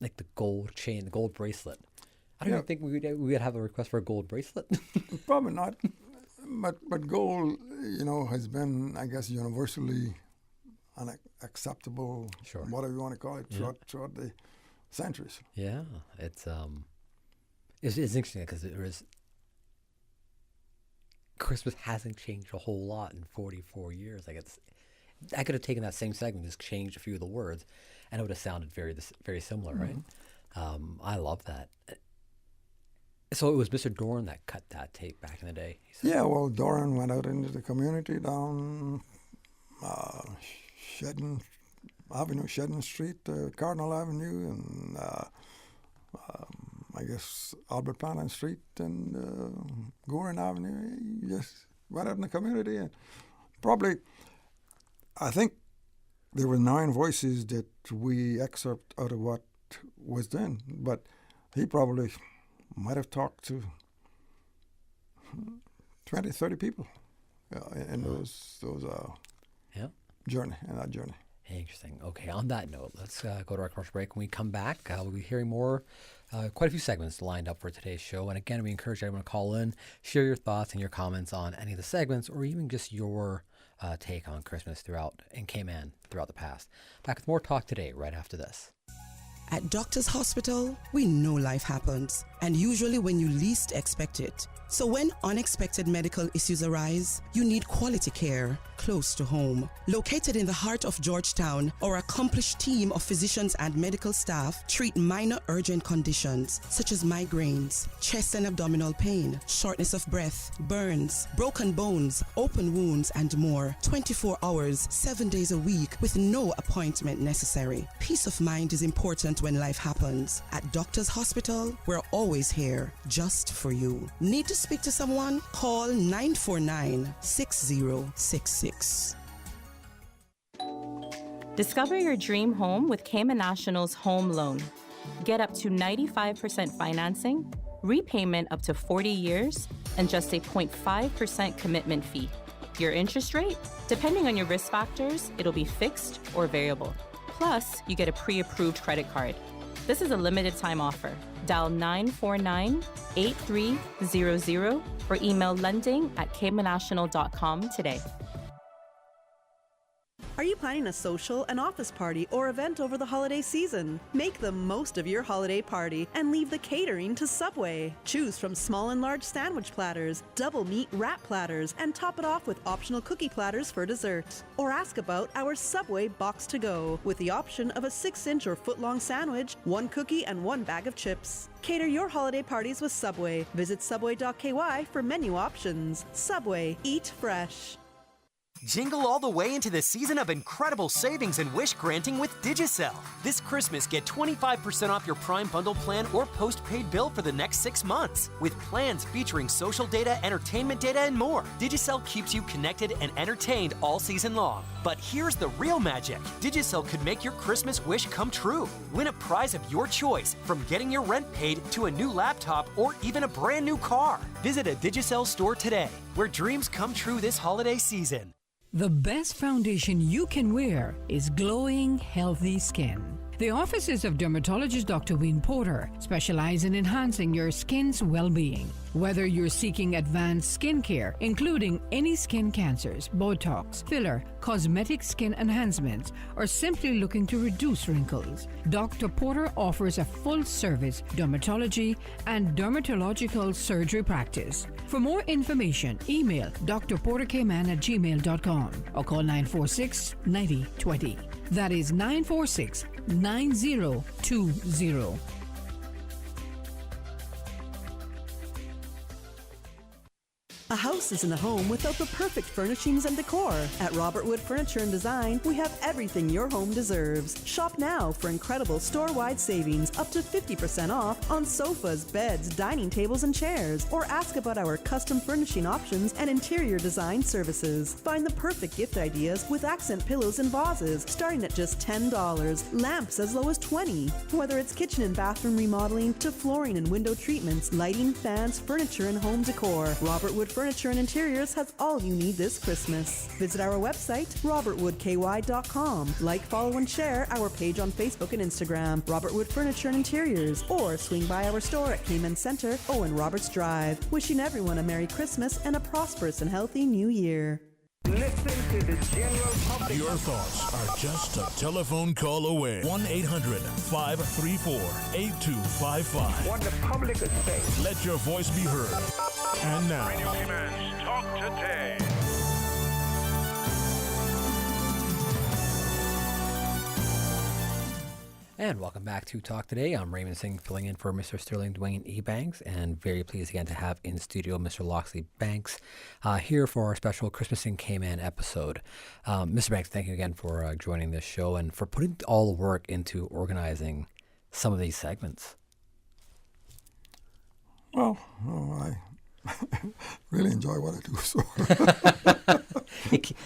like the gold chain, the gold bracelet. I don't even think we would have a request for a gold bracelet. Probably not. But gold, has been, I guess, universally unacceptable, whatever you want to call it, throughout the centuries. Yeah, it's interesting because Christmas hasn't changed a whole lot in 44 years. I could have taken that same segment, just changed a few of the words, and it would have sounded very similar, right? I love that. So it was Mr. Doran that cut that tape back in the day? Yeah, well, Doran went out into the community down Shedden Street, Cardinal Avenue, and I guess Albert Plantain Street and Gorin Avenue. He just went out in the community and probably, I think there were 9 voices that we excerpt out of what was then, but he probably might have talked to 20, 30 people in that journey. Interesting. Okay, on that note, let's go to our commercial break. When we come back, we'll be hearing more, quite a few segments lined up for today's show. And again, we encourage everyone to call in, share your thoughts and your comments on any of the segments, or even just your take on Christmas in Cayman throughout the past. Back with more Talk Today right after this. At Doctor's Hospital, we know life happens, and usually when you least expect it. So when unexpected medical issues arise, you need quality care close to home. Located in the heart of Georgetown, our accomplished team of physicians and medical staff treat minor urgent conditions such as migraines, chest and abdominal pain, shortness of breath, burns, broken bones, open wounds, and more. 24 hours, 7 days a week with no appointment necessary. Peace of mind is important when life happens. At Doctor's Hospital, we're always here just for you. Need to speak to someone? Call 949-6066. Discover your dream home with Cayman National's home loan. Get up to 95% financing, repayment up to 40 years, and just a 0.5% commitment fee. Your interest rate? Depending on your risk factors, it'll be fixed or variable. Plus, you get a pre-approved credit card. This is a limited time offer. Dial 949-8300 or email lending@caymannational.com today. Are you planning a social, an office party, or event over the holiday season? Make the most of your holiday party and leave the catering to Subway. Choose from small and large sandwich platters, double meat wrap platters, and top it off with optional cookie platters for dessert. Or ask about our Subway Box to Go with the option of a 6-inch or foot-long sandwich, 1 cookie, and 1 bag of chips. Cater your holiday parties with Subway. Visit subway.ky for menu options. Subway, eat fresh. Jingle all the way into the season of incredible savings and wish granting with Digicel. This Christmas, get 25% off your Prime Bundle plan or postpaid bill for the next 6 months. With plans featuring social data, entertainment data, and more, Digicel keeps you connected and entertained all season long. But here's the real magic. Digicel could make your Christmas wish come true. Win a prize of your choice, from getting your rent paid to a new laptop or even a brand new car. Visit a Digicel store today, where dreams come true this holiday season. The best foundation you can wear is glowing, healthy skin. The offices of dermatologist Dr. Wayne Porter specialize in enhancing your skin's well-being. Whether you're seeking advanced skin care, including any skin cancers, Botox, filler, cosmetic skin enhancements, or simply looking to reduce wrinkles, Dr. Porter offers a full-service dermatology and dermatological surgery practice. For more information, email drportercayman@gmail.com or call 946-9020. That is 946-9020. A house isn't a home without the perfect furnishings and decor. At Robert Wood Furniture and Design, we have everything your home deserves. Shop now for incredible store-wide savings, up to 50% off on sofas, beds, dining tables, and chairs. Or ask about our custom furnishing options and interior design services. Find the perfect gift ideas with accent pillows and vases, starting at just $10. Lamps as low as $20. Whether it's kitchen and bathroom remodeling to flooring and window treatments, lighting, fans, furniture, and home decor, Robert Wood Furniture Furniture and Interiors has all you need this Christmas. Visit our website, robertwoodky.com. Like, follow, and share our page on Facebook and Instagram, Robert Wood Furniture and Interiors, or swing by our store at Cayman Center, Owen Roberts Drive. Wishing everyone a Merry Christmas and a prosperous and healthy New Year. Listen to the general public. Your thoughts are just a telephone call away. 1-800-534-8255. What the public is saying. Let your voice be heard. And now, Radio Cayman's Talk Today. And welcome back to Talk Today. I'm Raymond Singh, filling in for Mr. Sterling Dwayne E. Banks, and very pleased again to have in studio Mr. Loxley Banks here for our special Christmas in Cayman episode. Mr. Banks, thank you again for joining this show and for putting all the work into organizing some of these segments. Well, I really enjoy what I do. So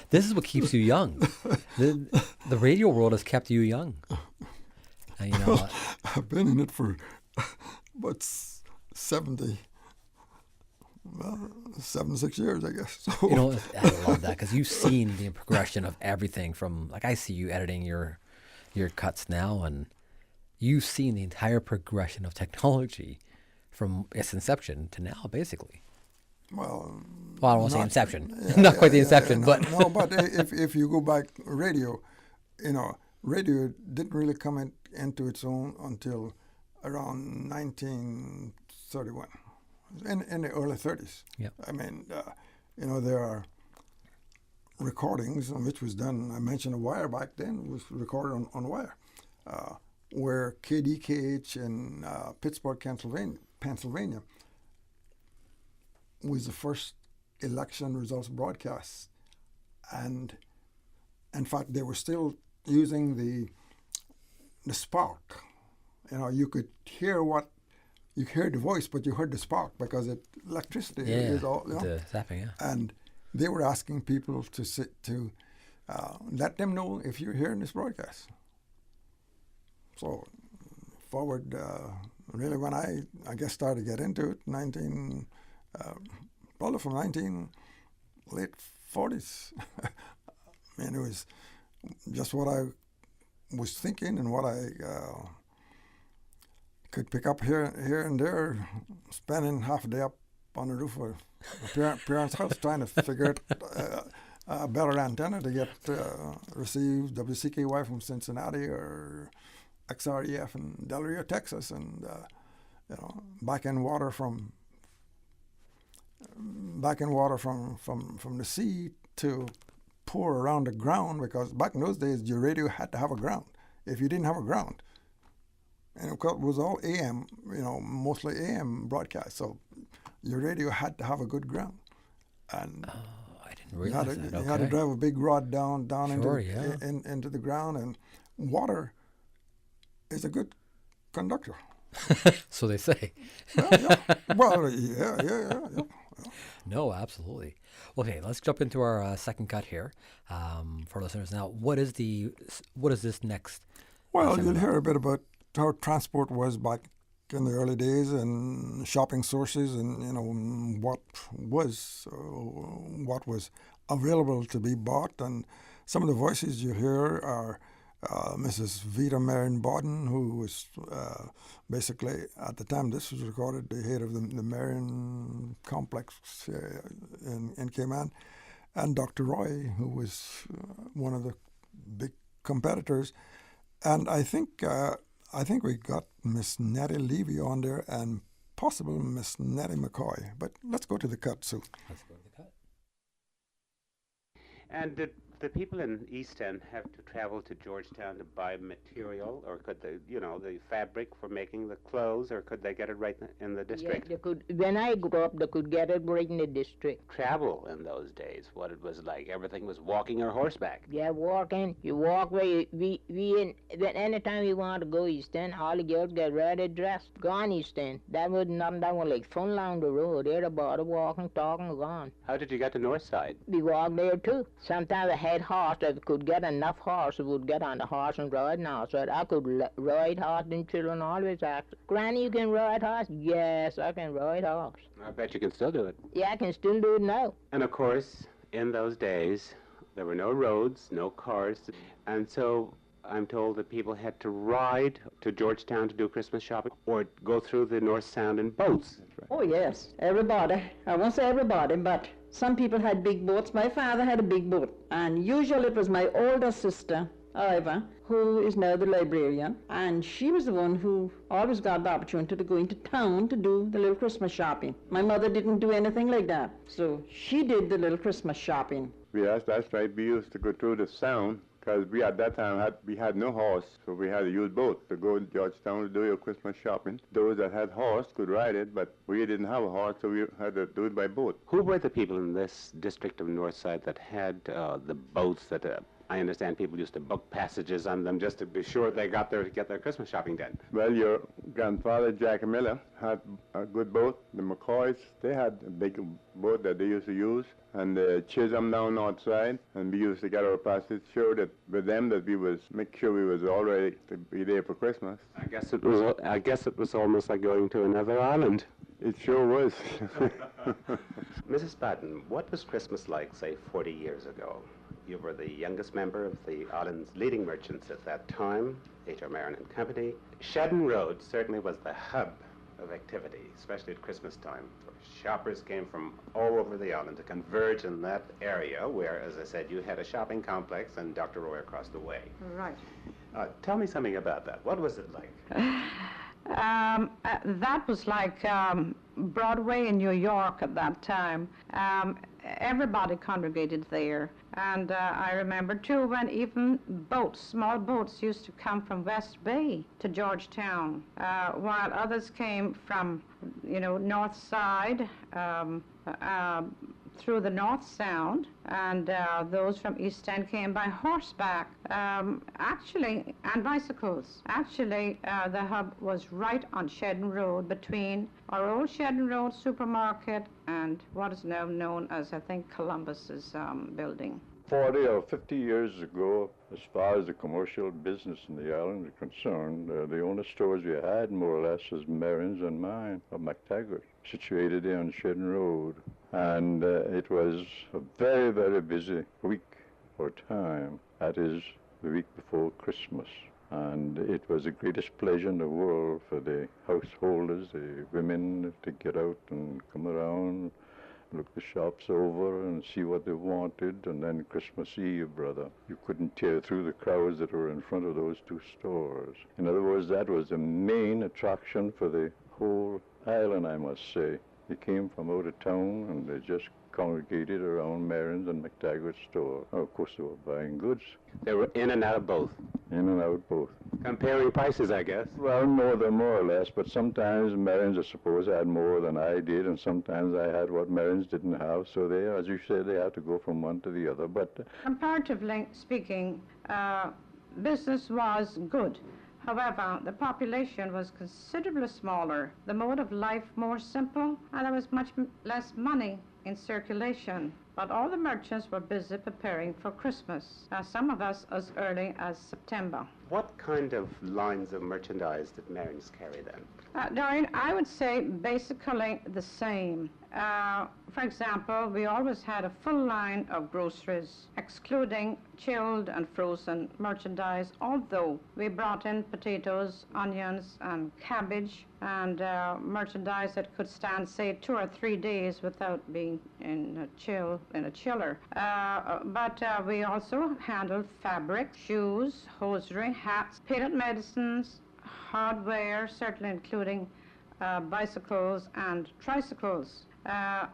This is what keeps you young. The radio world has kept you young. You know, well, I've been in it for about 76 years, I guess. So. You know, I love that because you've seen the progression of everything from, like, I see you editing your cuts now, and you've seen the entire progression of technology from its inception to now, basically. Well, I don't want to say inception, not quite the inception, but no. But if you go back, radio, radio didn't really come into its own until around 1931, in the early 30s. Yep. I mean, there are recordings which was done. I mentioned a wire back then was recorded on wire, where KDKH in Pittsburgh, Pennsylvania, was the first election results broadcast, and in fact they were still using the spark. You could hear the voice, but you heard the spark because electricity is all. The zapping, yeah. And they were asking people to let them know if you're hearing this broadcast. So forward, really, when I guess started to get into it, probably from late 40s. I mean, it was just what I was thinking and what I could pick up here and there, spending half a day up on the roof of a parents' house trying to figure out a better antenna to get receive WCKY from Cincinnati or XREF in Del Rio, Texas, and back in water from the sea to pour around the ground, because back in those days your radio had to have a ground. If you didn't have a ground, and of course it was all AM, mostly AM broadcast, so your radio had to have a good ground. And I didn't realize that. You had to drive a big rod down Sure, into the ground, and water is a good conductor. So they say. Well, yeah. No, absolutely. Okay, let's jump into our second cut here for listeners. Now, what is this next? Well, you'll hear a bit about how transport was back in the early days, and shopping sources, and what was available to be bought. And some of the voices you hear are Mrs. Vita Marion Bawden, who was basically, at the time this was recorded, the head of the Marion complex in Cayman, and Dr. Roy, who was one of the big competitors. And I think we got Miss Nettie Levy on there, and possibly Miss Nettie McCoy. But let's go to the cut, Sue. Let's go to the cut. And did the people in East End have to travel to Georgetown to buy material, or could they, the fabric for making the clothes, or could they get it right in the district? Yeah, they could. When I grew up, they could get it right in the district. Travel in those days, what it was like? Everything was walking or horseback. Yeah, walking. You walk where anytime you want to go East End, all the girls get ready, dressed, gone East End. That was nothing. That was like fun along the road. They're about walking, talking, gone. How did you get to North Side? We walked there too. Sometimes I had horse, if I could get enough horse, I would get on the horse and ride now. So I could ride horse, and children always ask, Granny, you can ride horse? Yes, I can ride horse. I bet you can still do it. Yeah, I can still do it now. And of course, in those days, there were no roads, no cars, and so I'm told that people had to ride to Georgetown to do Christmas shopping or go through the North Sound in boats. Oh, yes, everybody. I won't say everybody, but some people had big boats. My father had a big boat, and usually it was my older sister, Iva, who is now the librarian, and she was the one who always got the opportunity to go into town to do the little Christmas shopping. My mother didn't do anything like that, so she did the little Christmas shopping. Yes, that's right. We used to go through the Sound, because we at that time we had no horse, so we had to use boat to go to Georgetown to do your Christmas shopping. Those that had horse could ride it, but we didn't have a horse, so we had to do it by boat. Who were the people in this district of Northside that had the boats that I understand people used to book passages on them just to be sure they get their Christmas shopping done? Well, your grandfather, Jack Miller, had a good boat. The McCoys, they had a big boat that they used to use, and the Chisholm down outside, and we used to get our passage sure that with them that we was make sure we was all ready to be there for Christmas. I guess it was almost like going to another island. It sure was. Mrs. Patton, what was Christmas like, say, 40 years ago? You were the youngest member of the island's leading merchants at that time, H.R. Marin and Company. Shedden Road certainly was the hub of activity, especially at Christmas time. Shoppers came from all over the island to converge in that area where, as I said, you had a shopping complex and Dr. Roy across the way. Right. Tell me something about that. What was it like? That was like Broadway in New York at that time. Everybody congregated there. And I remember, too, when even boats, small boats, used to come from West Bay to Georgetown, while others came from, North Side, through the North Sound, and those from East End came by horseback, and bicycles. Actually, the hub was right on Shedden Road, between our old Shedden Road supermarket and what is now known as, I think, Columbus's building. 40 or 50 years ago, as far as the commercial business in the island is concerned, the only stores we had, more or less, was Marin's and mine, of McTaggart, situated there on Shedden Road. And it was a very, very busy week or time. That is, the week before Christmas. And it was the greatest pleasure in the world for the householders, the women, to get out and come around, look the shops over and see what they wanted. And then Christmas Eve, brother, you couldn't tear through the crowds that were in front of those two stores. In other words, that was the main attraction for the whole island, I must say. They came from out of town and they just congregated around Marin's and McTaggart's store. Of course, they were buying goods. They were in and out of both? In and out both. Comparing prices, I guess? Well, more or less, but sometimes Marin's, I suppose, had more than I did, and sometimes I had what Marin's didn't have, so they, as you said, they had to go from one to the other. But comparatively speaking, business was good. However, the population was considerably smaller, the mode of life more simple, and there was much less money in circulation. But all the merchants were busy preparing for Christmas, some of us as early as September. What kind of lines of merchandise did Marin's carry then? Doreen, I would say basically the same. For example, we always had a full line of groceries, excluding chilled and frozen merchandise, although we brought in potatoes, onions, and cabbage, and merchandise that could stand, say, 2 or 3 days without being in a chiller. But we also handled fabric, shoes, hosiery, hats, patent medicines, hardware, certainly including bicycles and tricycles.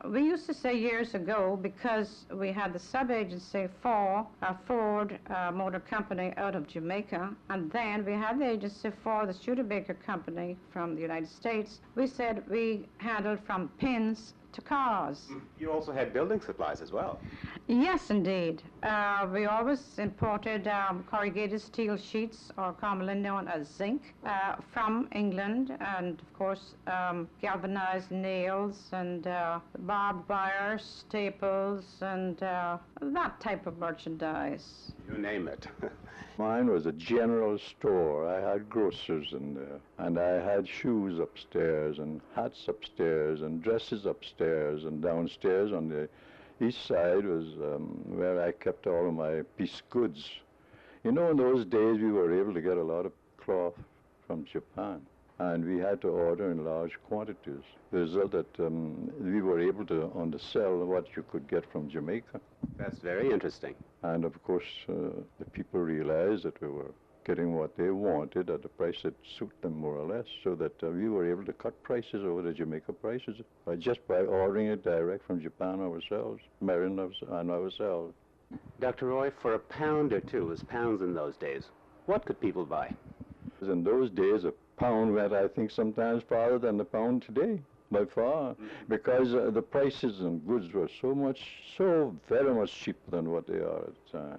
We used to say years ago, because we had the sub-agency for Ford Motor Company out of Jamaica, and then we had the agency for the Studebaker Company from the United States, we said we handled from pins to cars. You also had building supplies as well. Yes, indeed. We always imported corrugated steel sheets, or commonly known as zinc, from England, and of course galvanized nails and barbed wire, staples, and that type of merchandise. You name it. Mine was a general store. I had grocers in there, and I had shoes upstairs, and hats upstairs, and dresses upstairs, and downstairs on the east side was where I kept all of my piece goods. You know, in those days we were able to get a lot of cloth from Japan, and we had to order in large quantities. The result that we were able to undersell what you could get from Jamaica. That's very interesting. And of course, the people realized that we were getting what they wanted at a price that suited them more or less, so that we were able to cut prices over the Jamaica prices just by ordering it direct from Japan ourselves, Marin and ourselves. Dr. Roy, for a pound or two, as pounds in those days, what could people buy? In those days, a pound went, I think, sometimes farther than the pound today, by far, because the prices and goods were so very much cheaper than what they are at the time.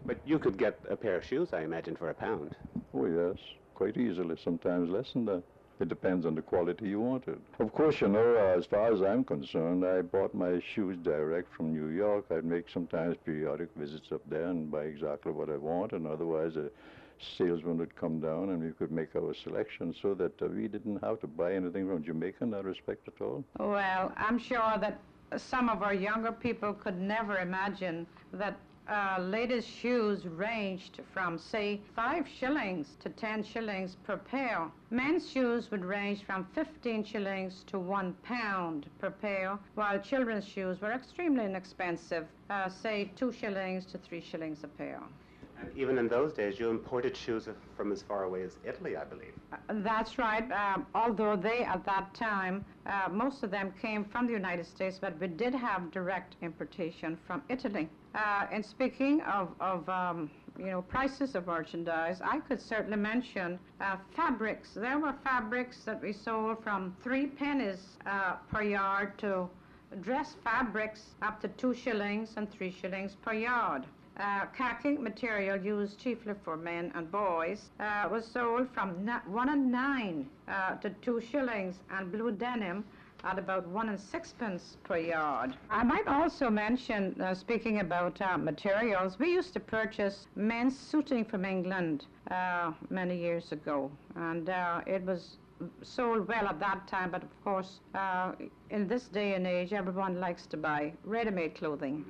But you could get a pair of shoes, I imagine, for a pound. Oh, yes, quite easily, sometimes less than that. It depends on the quality you wanted. Of course, you know, as far as I'm concerned, I bought my shoes direct from New York. I'd make sometimes periodic visits up there and buy exactly what I want, and otherwise a salesman would come down and we could make our selection, so that we didn't have to buy anything from Jamaica in that respect at all. Well, I'm sure that some of our younger people could never imagine that ladies' shoes ranged from, say, 5 shillings to 10 shillings per pair. Men's shoes would range from 15 shillings to £1 per pair, while children's shoes were extremely inexpensive, say 2 shillings to 3 shillings a pair. And even in those days, you imported shoes from as far away as Italy, I believe. That's right, although they, at that time, most of them came from the United States, but we did have direct importation from Italy. And speaking of you know, prices of merchandise, I could certainly mention fabrics. There were fabrics that we sold from 3 pennies per yard to dress fabrics up to 2 shillings and 3 shillings per yard. Khaki material used chiefly for men and boys was sold from 1 9 to 2 shillings, and blue denim at about 1 6 per yard. I might also mention, speaking about materials, we used to purchase men's suiting from England many years ago, and it was sold well at that time, but of course in this day and age everyone likes to buy ready-made clothing.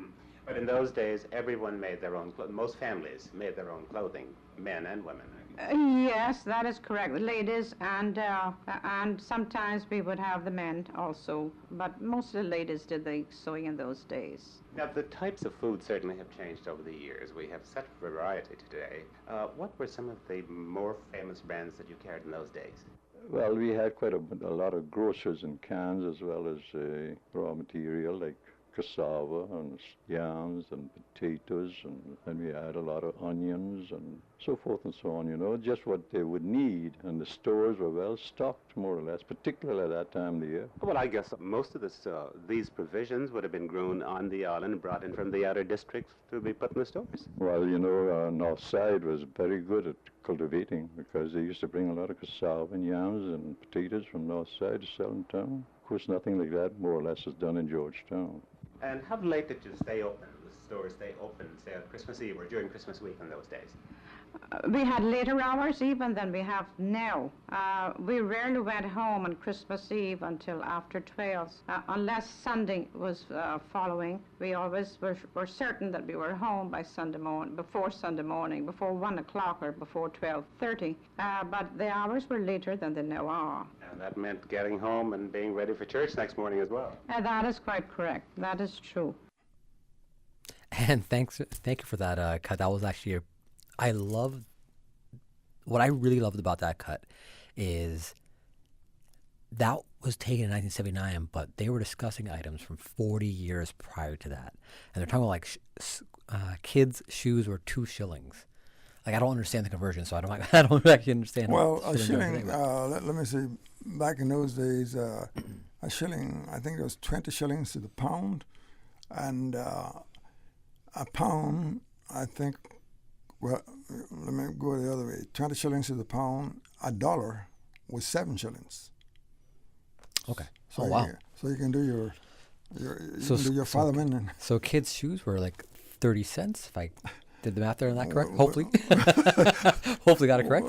But in those days, everyone made their own clothing. Most families made their own clothing, men and women. Yes, that is correct. Ladies and sometimes we would have the men also, but most of the ladies did the sewing in those days. Now, the types of food certainly have changed over the years. We have such variety today. What were some of the more famous brands that you carried in those days? Well, we had quite a lot of grocers and cans, as well as raw material like cassava and yams and potatoes, and we had a lot of onions and so forth and so on, you know, just what they would need. And the stores were well stocked, more or less, particularly at that time of the year. Well, I guess most of these provisions would have been grown on the island, brought in from the outer districts to be put in the stores. Well, you know, North Side was very good at cultivating, because they used to bring a lot of cassava and yams and potatoes from North Side to sell in town. Of course, nothing like that, more or less, is done in Georgetown. And how late did you stay open? The stores stay open, say, on Christmas Eve or during Christmas week in those days? We had later hours even than we have now. We rarely went home on Christmas Eve until after 12, unless Sunday was following. We always were certain that we were home by Sunday morning, before 1 o'clock or before 12:30. But the hours were later than they now are. And that meant getting home and being ready for church next morning as well. That is quite correct. That is true. And thank you for that cut. That was actually what I really loved about that cut is that was taken in 1979, but they were discussing items from 40 years prior to that. And they're talking about like kids' shoes were 2 shillings. Like, I don't understand the conversion, so I don't actually understand. Well, a shilling, let me see, back in those days, a shilling, I think it was 20 shillings to the pound. And A pound, I think, well, let me go the other way. 20 shillings is a pound. $1 was 7 shillings. Okay. So wow. So you can do your fatherman. So kids' shoes were like 30 cents, if I did the math there on that correct? Hopefully. Hopefully got it correct.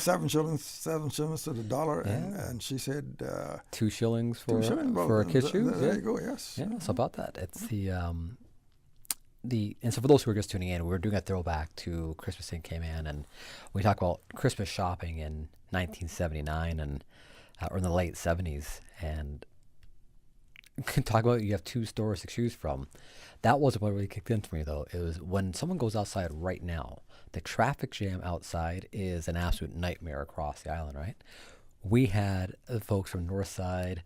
7 shillings to the dollar. And she said... 2 shillings for, 2 shillings. Well, for a kid's shoes. There you go, yes. Yeah, so about that. It's and so for those who are just tuning in, we're doing a throwback to Christmas in Cayman, and we talk about Christmas shopping in 1979 and or in the late 70s, and talk about you have 2 stores to choose from. That wasn't what really kicked in for me, though. It was when someone goes outside right now, the traffic jam outside is an absolute nightmare across the island, right? We had folks from North Side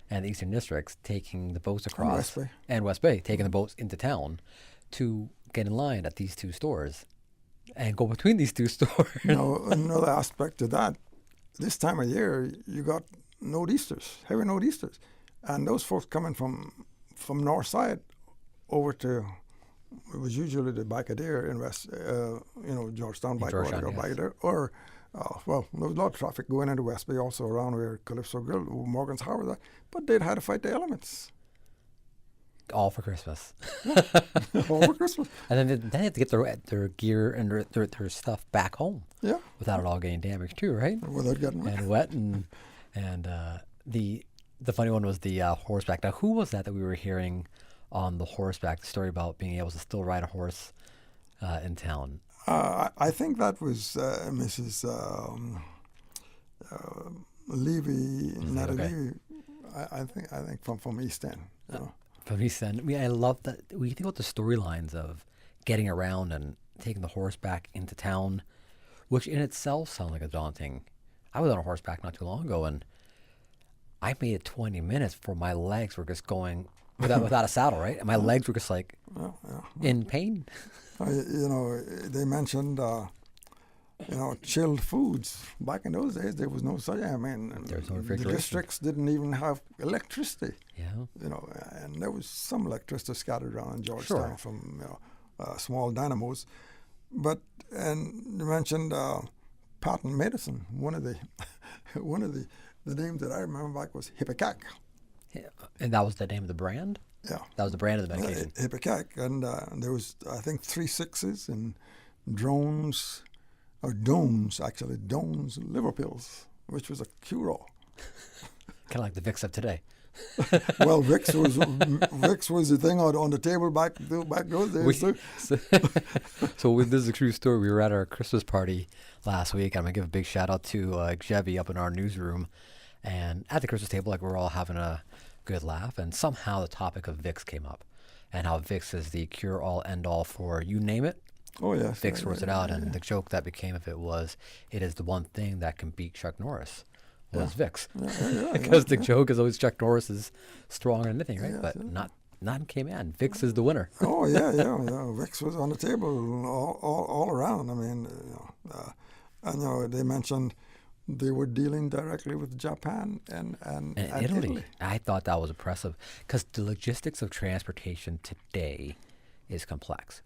and the Eastern Districts taking the boats across, and West Bay taking the boats into town to get in line at these 2 stores and go between these 2 stores. Another aspect to that, this time of year, you got nor'easters, heavy nor'easters. And those folks coming from North Side over to, it was usually the Bacadere in West, Georgetown, Bikewater, or Bacadere, or, there was a lot of traffic going into West Bay, also around where Calypso Grill, Morgan's Harbour, but they'd had to fight the elements. All for Christmas. All for Christmas. And then they have to get their gear and their stuff back home. Yeah. Without it all getting damaged too, right? Without getting wet. And wet and the funny one was the horseback. Now, who was that we were hearing on the horseback? The story about being able to still ride a horse in town. I think that was Mrs. Levy, Natalie. Okay. I think from East End. From East End. I mean, I love that. When you think about the storylines of getting around and taking the horseback into town, which in itself sounds like a daunting. I was on a horseback not too long ago, and I made it 20 minutes before my legs were just going without a saddle, right? And my legs were just like in pain. They mentioned, chilled foods. Back in those days, there was no such. I mean, there's no the refrigeration. districts didn't even have electricity. Yeah. And there was some electricity scattered around in Georgetown from small dynamos. And you mentioned patent medicine. One of the names that I remember back was Hippicac. Yeah. And that was the name of the brand? Yeah. That was the brand of the medication? Hippicac. And there was, I think, 3 6s and Dones liver pills, which was a cure-all. Kind of like the Vicks of today. Well, Vicks was the thing on the table back those days. So this is a true story. We were at our Christmas party last week. I'm going to give a big shout out to Chevy up in our newsroom. And at the Christmas table, like, we're all having a good laugh. And somehow the topic of Vicks came up. And how Vicks is the cure-all, end-all for you name it. Oh, yes. Vicks sorts it out. And the joke that became of it was, it is the one thing that can beat Chuck Norris. Was Vicks. Because the joke is always Chuck Norris is stronger than anything, right? But not in Cayman. Vicks is the winner. Oh, yeah. Vicks was on the table all around. I mean, and they mentioned they were dealing directly with Japan and Italy. I thought that was impressive because the logistics of transportation today is complex.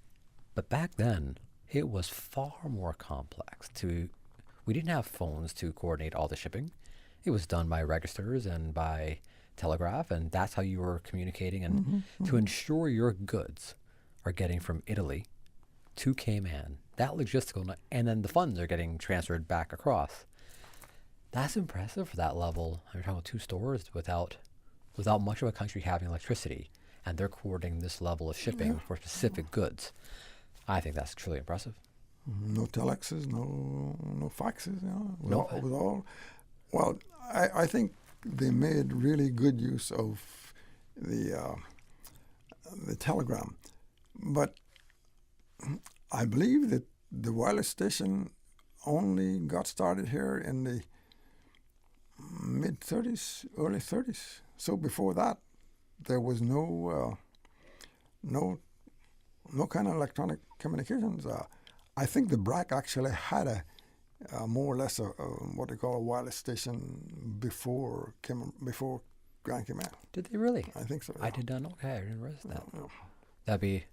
But back then, it was far more complex. We didn't have phones to coordinate all the shipping. It was done by registers and by telegraph, and that's how you were communicating. And to ensure your goods are getting from Italy to Cayman, that logistical, and then the funds are getting transferred back across. That's impressive for that level. I'm talking about 2 stores without much of a country having electricity, and they're coordinating this level of shipping for specific goods. I think that's truly impressive. No telexes, no faxes. It was all. Well, I think they made really good use of the telegram, but I believe that the wireless station only got started here in the mid-30s, early 30s. So before that, there was no kind of electronic communications. I think the BRAC actually had a more or less what they call a wireless station before Grand Cayman. Did they really? I think so. Yeah. I did not know. Okay, I didn't realize that. That'd be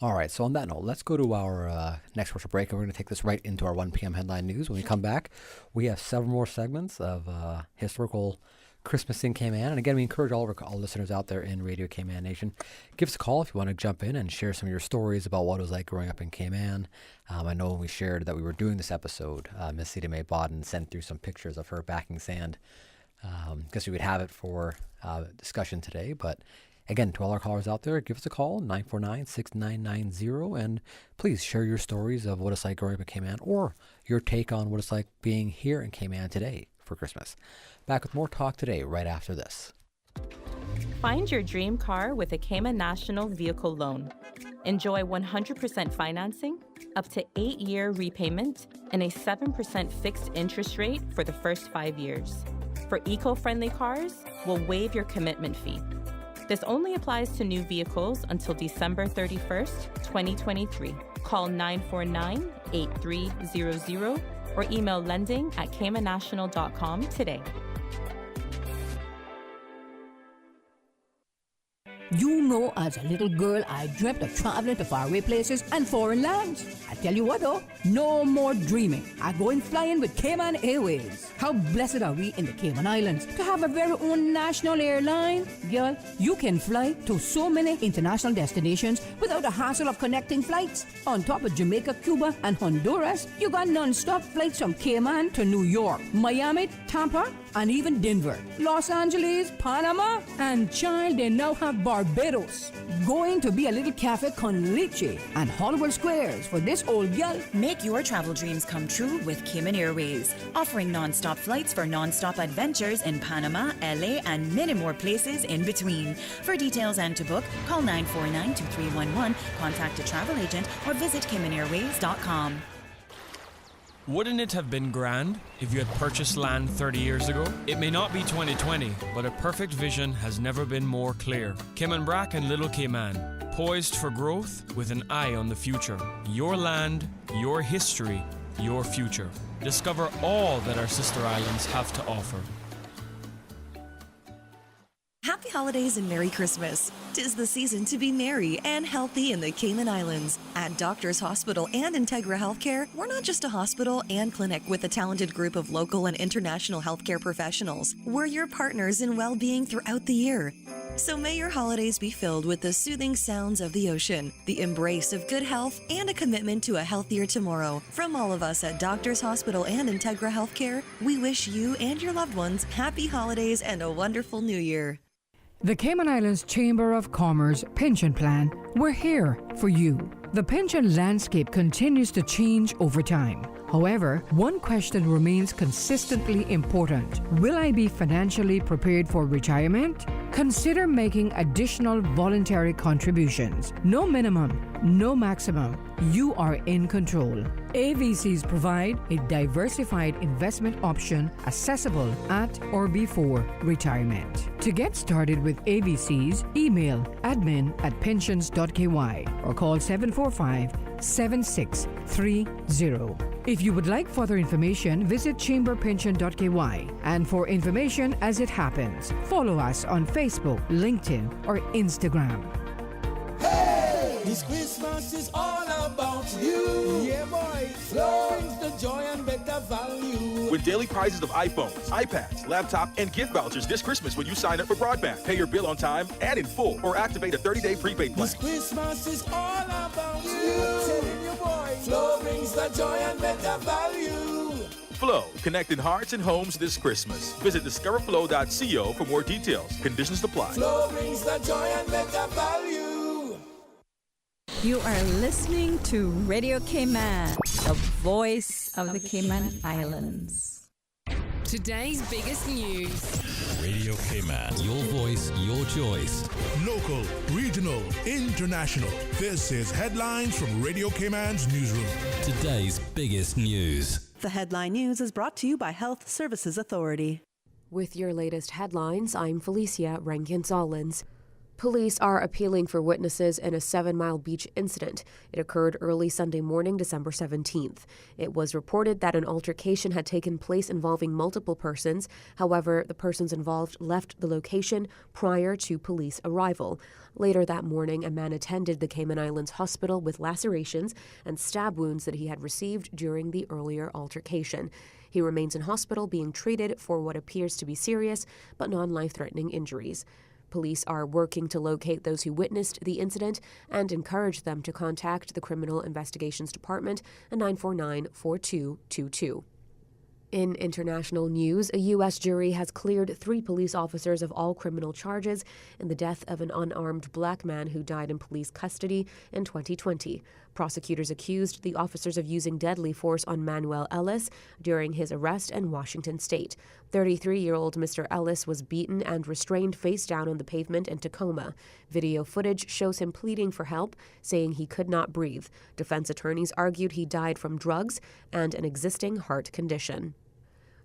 All right, so on that note, let's go to our next commercial break, and we're going to take this right into our 1 p.m. headline news. When we come back, we have several more segments of historical Christmas in Cayman. And again, we encourage all listeners out there in Radio Cayman Nation, give us a call if you want to jump in and share some of your stories about what it was like growing up in Cayman. I know when we shared that we were doing this episode, Miss Cedar Mae Bodden sent through some pictures of her backing sand. Guess we would have it for discussion today, but again, to all our callers out there, give us a call, 949-6990, and please share your stories of what it's like growing up in Cayman or your take on what it's like being here in Cayman today for Christmas. Back with more Talk Today right after this. Find your dream car with a Cayman National Vehicle Loan. Enjoy 100% financing, up to 8-year repayment, and a 7% fixed interest rate for the first 5 years. For eco-friendly cars, we'll waive your commitment fee. This only applies to new vehicles until December 31st, 2023. Call 949-8300 or email lending@caymannational.com today. You know, as a little girl, I dreamt of traveling to faraway places and foreign lands. I tell you what though, no more dreaming. I'm going flying with Cayman Airways. How blessed are we in the Cayman Islands to have a very own national airline? Girl, you can fly to so many international destinations without the hassle of connecting flights. On top of Jamaica, Cuba, and Honduras, you got non-stop flights from Cayman to New York, Miami, Tampa, and even Denver, Los Angeles, Panama, and child, they now have Barbados. Going to be a little cafe con leche and Hollywood Squares for this old gal. Make your travel dreams come true with Cayman Airways, offering non-stop flights for non-stop adventures in Panama, LA, and many more places in between. For details and to book, call 949-2311, contact a travel agent, or visit CaymanAirways.com. Wouldn't it have been grand if you had purchased land 30 years ago? It may not be 2020, but a perfect vision has never been more clear. Cayman Brac and Little Cayman, poised for growth with an eye on the future. Your land, your history, your future. Discover all that our sister islands have to offer. Happy holidays and Merry Christmas. 'Tis the season to be merry and healthy in the Cayman Islands. At Doctors Hospital and Integra Healthcare, we're not just a hospital and clinic with a talented group of local and international healthcare professionals. We're your partners in well-being throughout the year. So may your holidays be filled with the soothing sounds of the ocean, the embrace of good health, and a commitment to a healthier tomorrow. From all of us at Doctors Hospital and Integra Healthcare, we wish you and your loved ones happy holidays and a wonderful new year. The Cayman Islands Chamber of Commerce Pension Plan, we're here for you. The pension landscape continues to change over time. However, one question remains consistently important. Will I be financially prepared for retirement? Consider making additional voluntary contributions. No minimum, no maximum. You are in control. AVCs provide a diversified investment option accessible at or before retirement. To get started with AVCs, email admin@pensions.ky or call 745-7630. If you would like further information, visit chamberpension.ky. And for information as it happens, follow us on Facebook, LinkedIn, or Instagram. Hey! This Christmas is all about you. Yeah, boy. Flow brings the joy and better value. With daily prizes of iPhones, iPads, laptop, and gift vouchers this Christmas when you sign up for broadband. Pay your bill on time and in full, or activate a 30-day prepaid plan. This Christmas is all about you. Telling you, boy. Flow brings the joy and better value. Flow, connecting hearts and homes this Christmas. Visit discoverflow.co for more details. Conditions apply. Flow brings the joy and better value. You are listening to Radio Cayman, the voice of the Cayman Islands. Today's biggest news. Radio Cayman, your voice, your choice. Local, regional, international. This is Headlines from Radio Cayman's newsroom. Today's biggest news. The headline news is brought to you by Health Services Authority. With your latest headlines, I'm Felicia Rankin-Solins. Police are appealing for witnesses in a 7 Mile Beach incident. It occurred early Sunday morning, December 17th. It was reported that an altercation had taken place involving multiple persons. However, the persons involved left the location prior to police arrival. Later that morning, a man attended the Cayman Islands hospital with lacerations and stab wounds that he had received during the earlier altercation. He remains in hospital being treated for what appears to be serious but non-life-threatening injuries. Police are working to locate those who witnessed the incident and encourage them to contact the Criminal Investigations Department at 949-4222. In international news, a U.S. jury has cleared 3 police officers of all criminal charges in the death of an unarmed black man who died in police custody in 2020. Prosecutors accused the officers of using deadly force on Manuel Ellis during his arrest in Washington state. 33-year-old Mr. Ellis was beaten and restrained face down on the pavement in Tacoma. Video footage shows him pleading for help, saying he could not breathe. Defense attorneys argued he died from drugs and an existing heart condition.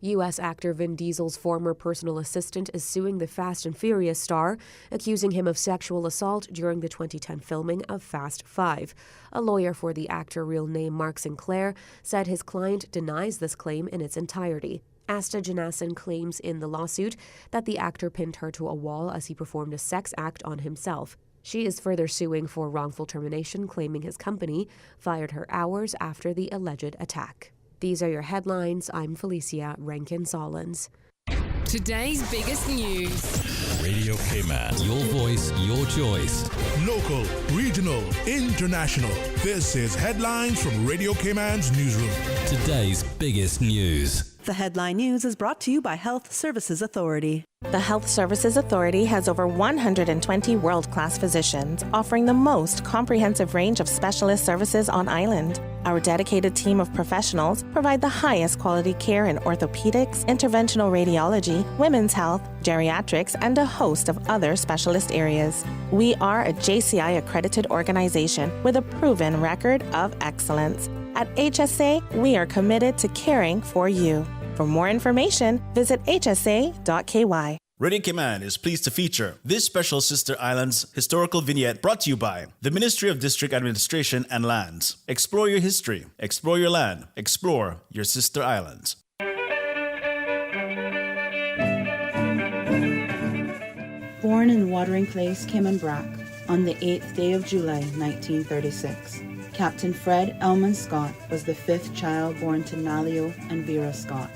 U.S. actor Vin Diesel's former personal assistant is suing the Fast and Furious star, accusing him of sexual assault during the 2010 filming of Fast 5. A lawyer for the actor, real name Mark Sinclair, said his client denies this claim in its entirety. Asta Janassen claims in the lawsuit that the actor pinned her to a wall as he performed a sex act on himself. She is further suing for wrongful termination, claiming his company fired her hours after the alleged attack. These are your headlines. I'm Felicia Rankin-Solins. Today's biggest news. Radio Cayman. Your voice, your choice. Local, regional, international. This is Headlines from Radio Cayman's newsroom. Today's biggest news. The headline news is brought to you by Health Services Authority. The Health Services Authority has over 120 world-class physicians offering the most comprehensive range of specialist services on island. Our dedicated team of professionals provide the highest quality care in orthopedics, interventional radiology, women's health, geriatrics, and a host of other specialist areas. We are a JCI accredited organization with a proven record of excellence. At HSA, we are committed to caring for you. For more information, visit hsa.ky. Radio Cayman is pleased to feature this special Sister Islands historical vignette brought to you by the Ministry of District Administration and Lands. Explore your history, explore your land, explore your Sister Islands. Born in Watering Place, Cayman Brac, on the 8th day of July, 1936. Captain Fred Elman Scott was the 5th child born to Nalio and Vera Scott.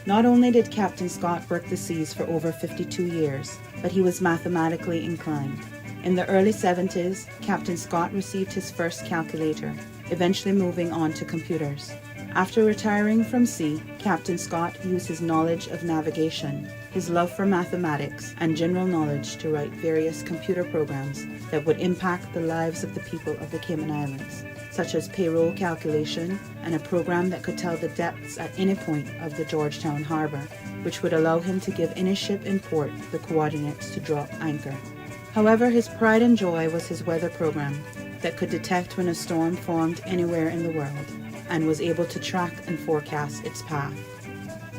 Not only did Captain Scott work the seas for over 52 years, but he was mathematically inclined. In the early 70s, Captain Scott received his first calculator, eventually moving on to computers. After retiring from sea, Captain Scott used his knowledge of navigation, his love for mathematics, and general knowledge to write various computer programs that would impact the lives of the people of the Cayman Islands, such as payroll calculation and a program that could tell the depths at any point of the Georgetown Harbor, which would allow him to give any ship in port the coordinates to drop anchor. However, his pride and joy was his weather program that could detect when a storm formed anywhere in the world and was able to track and forecast its path.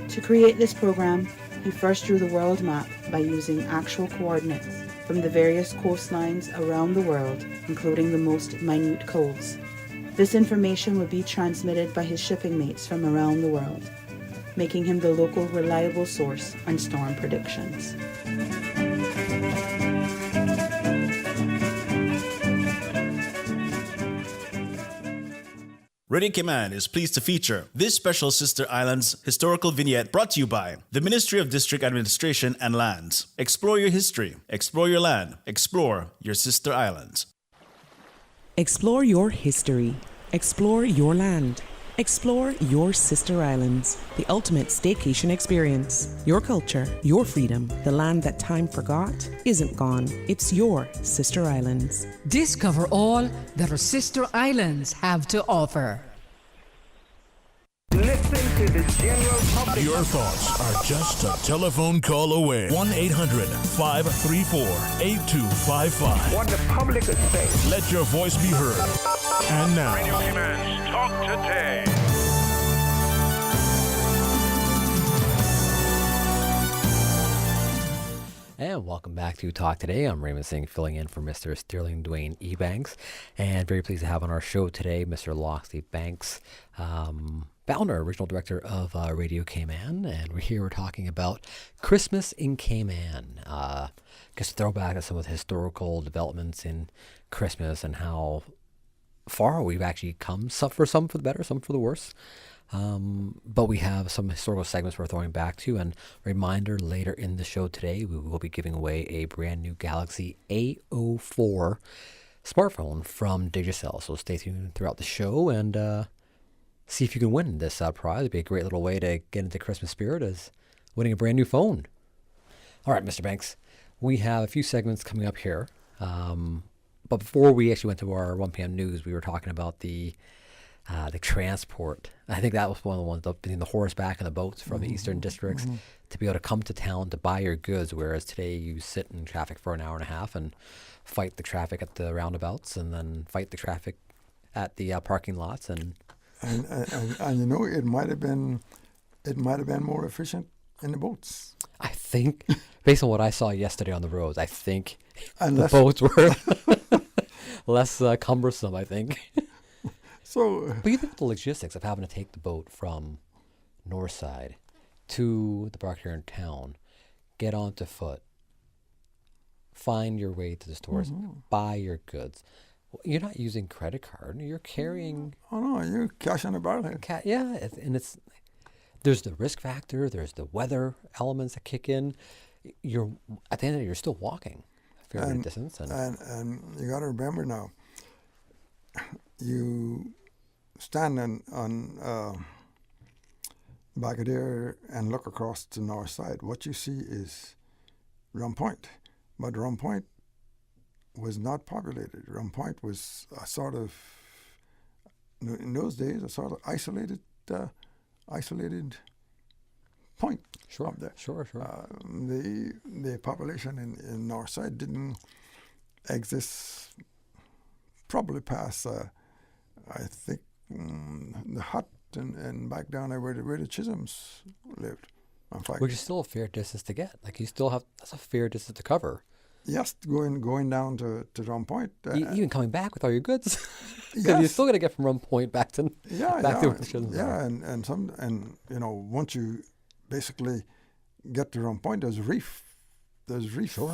To create this program, he first drew the world map by using actual coordinates from the various coastlines around the world, including the most minute coves. This information would be transmitted by his shipping mates from around the world, making him the local reliable source on storm predictions. Radio Cayman is pleased to feature this special Sister Islands historical vignette brought to you by the Ministry of District Administration and Lands. Explore your history, explore your land, explore your Sister Islands. Explore your history. Explore your land. Explore your Sister Islands. The ultimate staycation experience. Your culture, your freedom. The land that time forgot isn't gone. It's your Sister Islands. Discover all that our Sister Islands have to offer. Listen to the general public. Your thoughts are just a telephone call away. 1-800-534-8255. What the public is saying. Let your voice be heard. And now, Radio Cayman's Talk Today. And welcome back to Talk Today. I'm Raymond Singh, filling in for Mr. Sterling Dwayne Ebanks. And very pleased to have on our show today Mr. Loxley Banks, founder, regional director of Radio Cayman. And we're talking about Christmas in Cayman. Just a throwback to some of the historical developments in Christmas and how far we've actually come, some for the better, some for the worse. But we have some historical segments we're throwing back to, and reminder later in the show today, we will be giving away a brand new Galaxy A04 smartphone from Digicel. So stay tuned throughout the show and see if you can win this prize. It'd be a great little way to get into Christmas spirit as winning a brand new phone. All right, Mr. Banks, we have a few segments coming up here. But before we actually went to our 1 p.m. news, we were talking about the transport. I think that was one of the ones between the horseback and the boats from the eastern districts to be able to come to town to buy your goods, whereas today you sit in traffic for an hour and a half and fight the traffic at the roundabouts and then fight the traffic at the parking lots and you know, it might have been more efficient in the boats. I think, based on what I saw yesterday on the roads, I think the Unless- boats were less cumbersome, I think. So, but you think of the logistics of having to take the boat from Northside to the park here in town, get onto foot, find your way to the stores, buy your goods. You're not using credit card. You're carrying. Oh no, you're cash on the barrel. There's the risk factor. There's the weather elements that kick in. You're at the end of the day, you're still walking a fair distance, and you got to remember now. You stand on back of there and look across the north side. What you see is Rum Point, but Rum Point was not populated. Rum Point was a sort of, in those days, a sort of isolated point up there. Sure. The population in north side didn't exist probably past, I think, the hut and back down there where the Chisholms lived. In fact, which is still a fair distance to get. Like you still have, that's a fair distance to cover. Yes, going down to Rum Point. Even coming back with all your goods. Yes. You're still going to get from Rum Point back to to where the Chisholms are. and you know, once you basically get to Rum Point, there's reef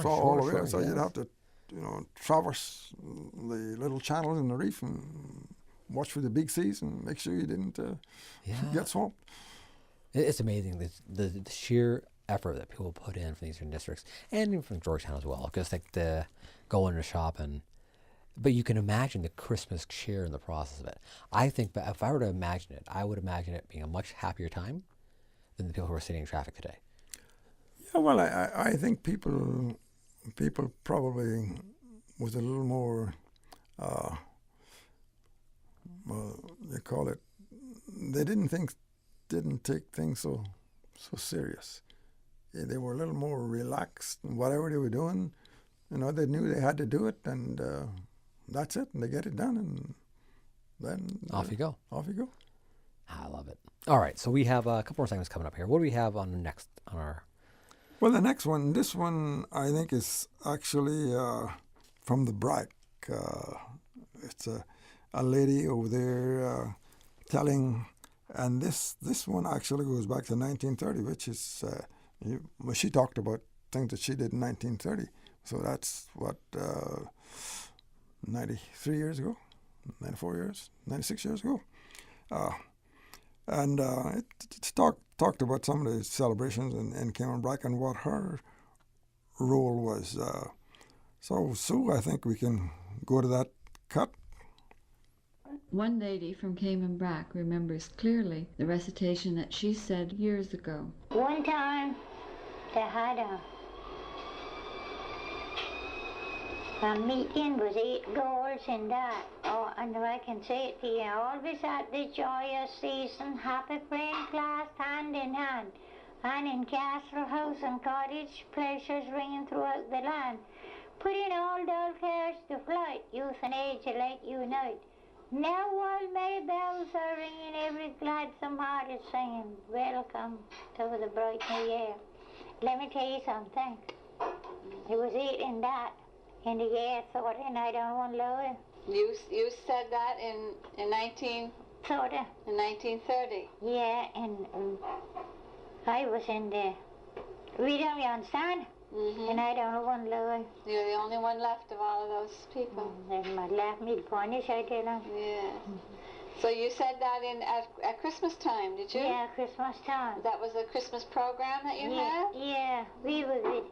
all the way there. So you'd have to, you know, traverse the little channels in the reef and watch for the big seas and make sure you didn't get swamped. It's amazing the sheer effort that people put in from the eastern districts and even from Georgetown as well. Because like the go in the shop but you can imagine the Christmas cheer in the process of it. I think, but if I were to imagine it, I would imagine it being a much happier time than the people who are sitting in traffic today. Yeah, well, I think people probably was a little more, they call it, they didn't take things so serious. Yeah, they were a little more relaxed in whatever they were doing. You know, they knew they had to do it, and that's it, and they get it done, and then off you go. I love it. All right, so we have a couple more segments coming up here. What do we have on our? Well, the next one, this one I think is actually from the BRAC. It's a lady over there telling, and this one actually goes back to 1930, which is, she talked about things that she did in 1930. So that's what, 93 years ago, 94 years, 96 years ago. And it talked about some of the celebrations in Cayman Brac and what her role was. So, Sue, I think we can go to that cut. One lady from Cayman Brac remembers clearly the recitation that she said years ago. One time they had a meeting was 8 girls in that. Oh, and I can say it to you, always at the joyous season, happy praying class hand in hand, and in castle, house and cottage, pleasures ringing throughout the land, putting all dull cares to flight, youth and age alike unite. Now while May bells are ringing, every gladsome heart is singing, welcome to the bright new year. Let me tell you something. It was eating that in the air, thought, and I don't want to love it. You said that in 1930. Yeah, and I was in the freedom, you understand? And I don't want to love it. You're the only one left of all of those people. They might laugh me to punish, I tell them. Yeah. So you said that at Christmas time, did you? Yeah, Christmas time. That was a Christmas program that you had? Yeah, we were with.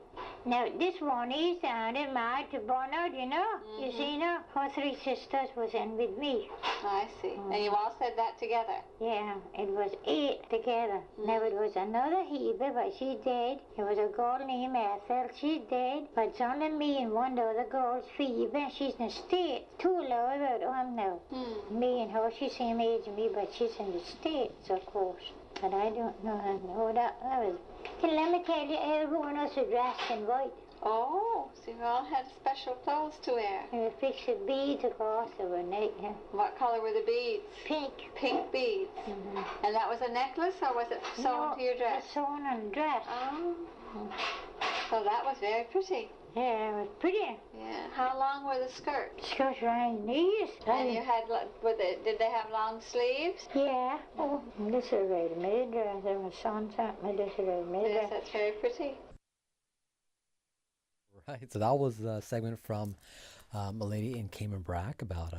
Now, this one is sounded married to Bernard, you know? You see now? Her 3 sisters was in with me. I see. And you all said that together? Yeah, it was 8 together. Now, it was another Hebe, but she's dead. It was a girl named Ethel, she's dead. But it's only me and one other girl's Phoebe, she's in the States. 2 alive out of them now. Me and her, she's same age as me, but she's in the States, of course. But I don't know that was... Let me tell you, everyone was dressed in white. Oh, so you all had special clothes to wear. And we fixed the beads across the neck. Yeah. What color were the beads? Pink. Pink beads. And that was a necklace, or was it sewn to your dress? It was sewn on the dress. Oh. So that was very pretty. Yeah, it was pretty. Yeah. How long were the skirts? Skirts around the knees. And you had, did they have long sleeves? Yeah. Oh, this is a ready-made dress. My son sent me this ready-made dress. Yes, that's very pretty. Right, so that was a segment from a lady in Cayman Brac about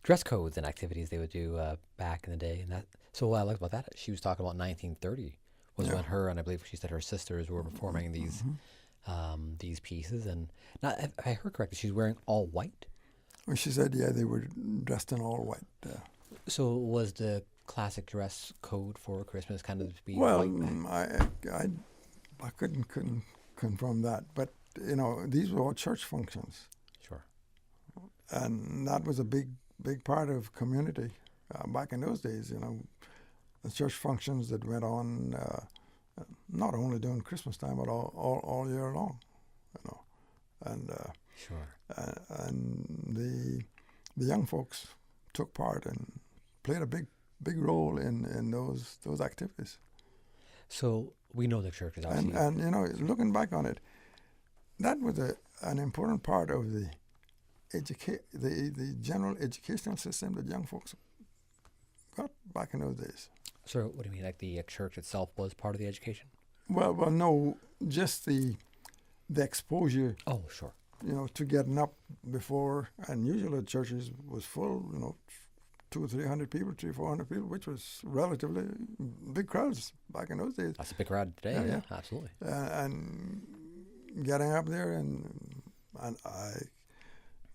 dress codes and activities they would do back in the day. And that, so what I liked about that, she was talking about 1930 was when her, and I believe she said her sisters were performing these pieces. And now, if I heard correctly, she's wearing all white. Well, she said, yeah, they were dressed in all white. So was the classic dress code for Christmas kind of to be well, white? I couldn't confirm that, but you know, these were all church functions. Sure. And that was a big part of community back in those days. You know, the church functions that went on not only during Christmas time, but all year long. You know, and sure. And the young folks took part and played a big role in those activities. So we know the church is obviously... And you know, looking back on it, that was an important part of the general educational system that young folks got back in those days. So what do you mean, like the church itself was part of the education? Well, no, just the exposure. Oh, sure. You know, to getting up before, and usually the churches was full, you know, 200 or 300 people, 300 or 400 people, which was relatively big crowds back in those days. That's a big crowd today, yeah. Absolutely. And getting up there, and I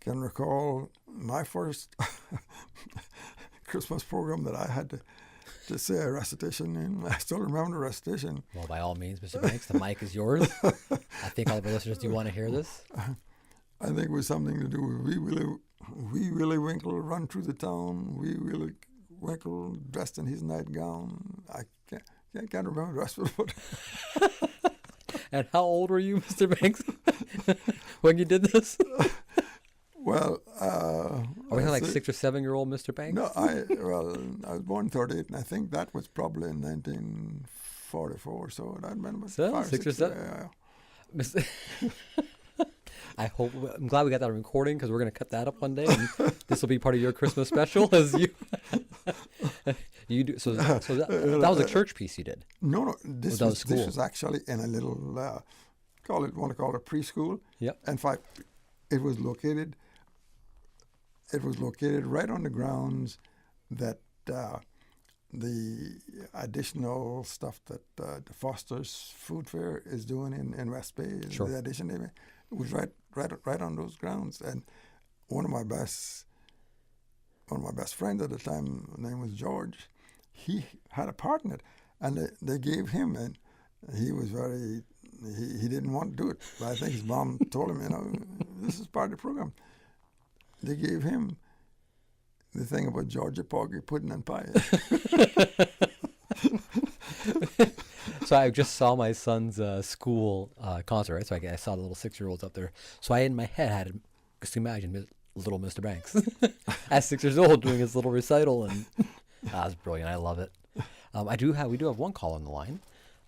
can recall my first Christmas program that I had to say a recitation in. I still remember the recitation. Well, by all means, Mr. Banks, the mic is yours. I think all of our listeners do want to hear this. I think it was something to do with Wee Willie Winkle run through the town. Wee Willie Winkle dressed in his nightgown. I can't remember the rest of it. And how old were you, Mr. Banks, when you did this? Well, are we like 6 or 7 year old Mr. Banks? No, I was born in 38, and I think that was probably in 1944. So that'd been about 6 or 7. Yeah. I'm glad we got that on recording, because we're going to cut that up one day, and this will be part of your Christmas special as you do. So that was a church piece you did. No, this was actually in a little want to call it preschool. Yep. In fact, it was located right on the grounds that the additional stuff that the Foster's Food Fair is doing in West Bay. Sure. The addition it was right on those grounds. And one of my best friends at the time, his name was George, he had a part in it, and they gave him, and he was he didn't want to do it, but I think his mom told him, you know, this is part of the program. They gave him the thing about Georgia Poggy pudding and pie. So I just saw my son's school concert, right? So I saw the little 6-year-olds up there. So I, in my head, had to just imagine little Mr. Banks at 6 years old doing his little recital, and that was brilliant. I love it. We do have one call on the line.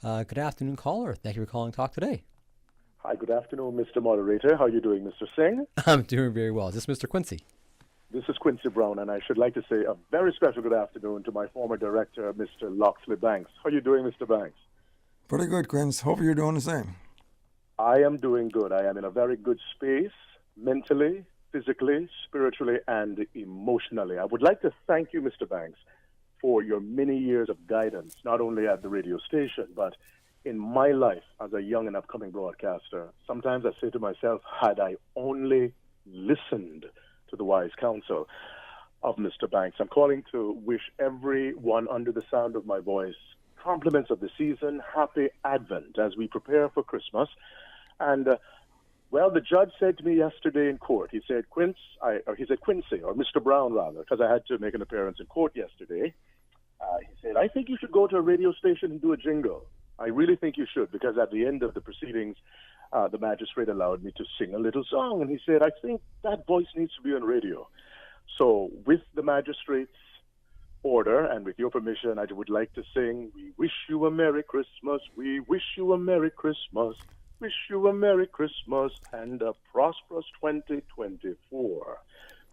Good afternoon, caller. Thank you for calling Talk Today. Hi, good afternoon, Mr. Moderator. How are you doing, Mr. Singh? I'm doing very well. Is this Mr. Quincy? This is Quincy Brown, and I should like to say a very special good afternoon to my former director, Mr. Loxley Banks. How are you doing, Mr. Banks? Pretty good, Quince. Hope you're doing the same. I am doing good. I am in a very good space, mentally, physically, spiritually, and emotionally. I would like to thank you, Mr. Banks, for your many years of guidance, not only at the radio station, but in my life as a young and upcoming broadcaster. Sometimes I say to myself, had I only listened to the wise counsel of Mr. Banks. I'm calling to wish everyone under the sound of my voice compliments of the season, happy Advent as we prepare for Christmas. And, well, the judge said to me yesterday in court, he said, Quincy, or Mr. Brown, rather, because I had to make an appearance in court yesterday. He said, I think you should go to a radio station and do a jingle. I really think you should, because at the end of the proceedings, the magistrate allowed me to sing a little song. And he said, I think that voice needs to be on radio. So with the magistrate's order and with your permission, I would like to sing, we wish you a Merry Christmas, we wish you a Merry Christmas, wish you a Merry Christmas and a prosperous 2024.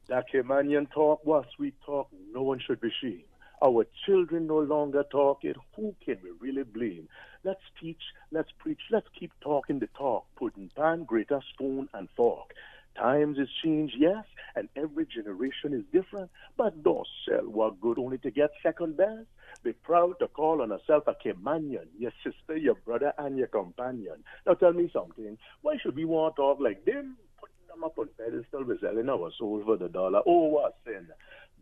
That Caymanian talk was sweet talk, no one should be ashamed. Our children no longer talk it, who can we really blame? Let's teach, let's preach, let's keep talking the talk, putting pan, grater, spoon, and fork. Times is changed, yes, and every generation is different, but don't sell what good only to get second best. Be proud to call on yourself a Caymanian, your sister, your brother, and your companion. Now tell me something, why should we want to talk like them? Putting them up on pedestal, we're selling our soul for the dollar. Oh, what sin.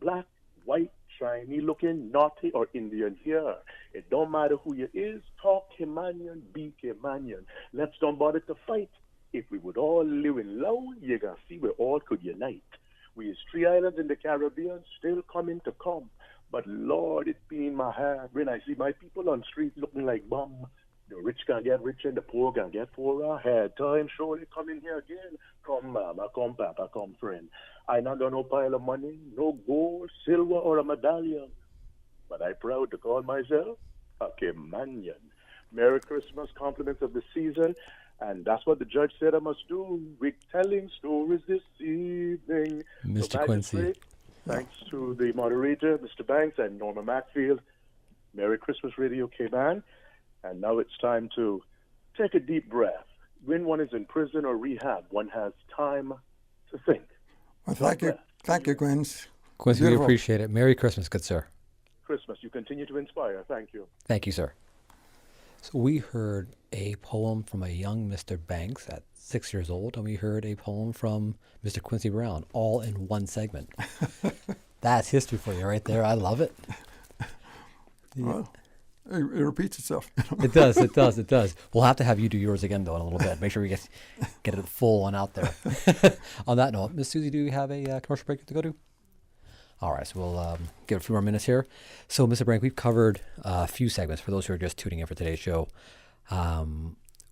Black, white, shiny looking, naughty, or Indian here. It don't matter who you is, talk Caymanian, be Caymanian. Let's don't bother to fight. If we would all live in love, you can see we all could unite. We is 3 islands in the Caribbean, still coming to come. But Lord, it pain my heart when I see my people on street looking like bum. The rich can get rich and the poor can get poorer. Had time surely coming here again. Come mama, come papa, come friend. I not got no pile of money, no gold, silver, or a medallion. But I proud to call myself a Caymanian. Merry Christmas, compliments of the season. And that's what the judge said I must do. We're telling stories this evening. Mr. So Quincy. Thanks to the moderator, Mr. Banks, and Norma Macfield. Merry Christmas, Radio Cayman. And now it's time to take a deep breath. When one is in prison or rehab, one has time to think. Well, thank you, Quince. Quincy, we appreciate it. Merry Christmas, good sir. Christmas, you continue to inspire. Thank you. Thank you, sir. So we heard a poem from a young Mr. Banks at 6 years old, and we heard a poem from Mr. Quincy Brown, all in one segment. That's history for you right there. I love it. Well, it repeats itself. It does, it does, it does. We'll have to have you do yours again, though, in a little bit. Make sure we get it full on out there. On that note, Miss Susie, do you have a commercial break to go to? All right, so we'll give it a few more minutes here. So, Mr. Brank, we've covered a few segments. For those who are just tuning in for today's show,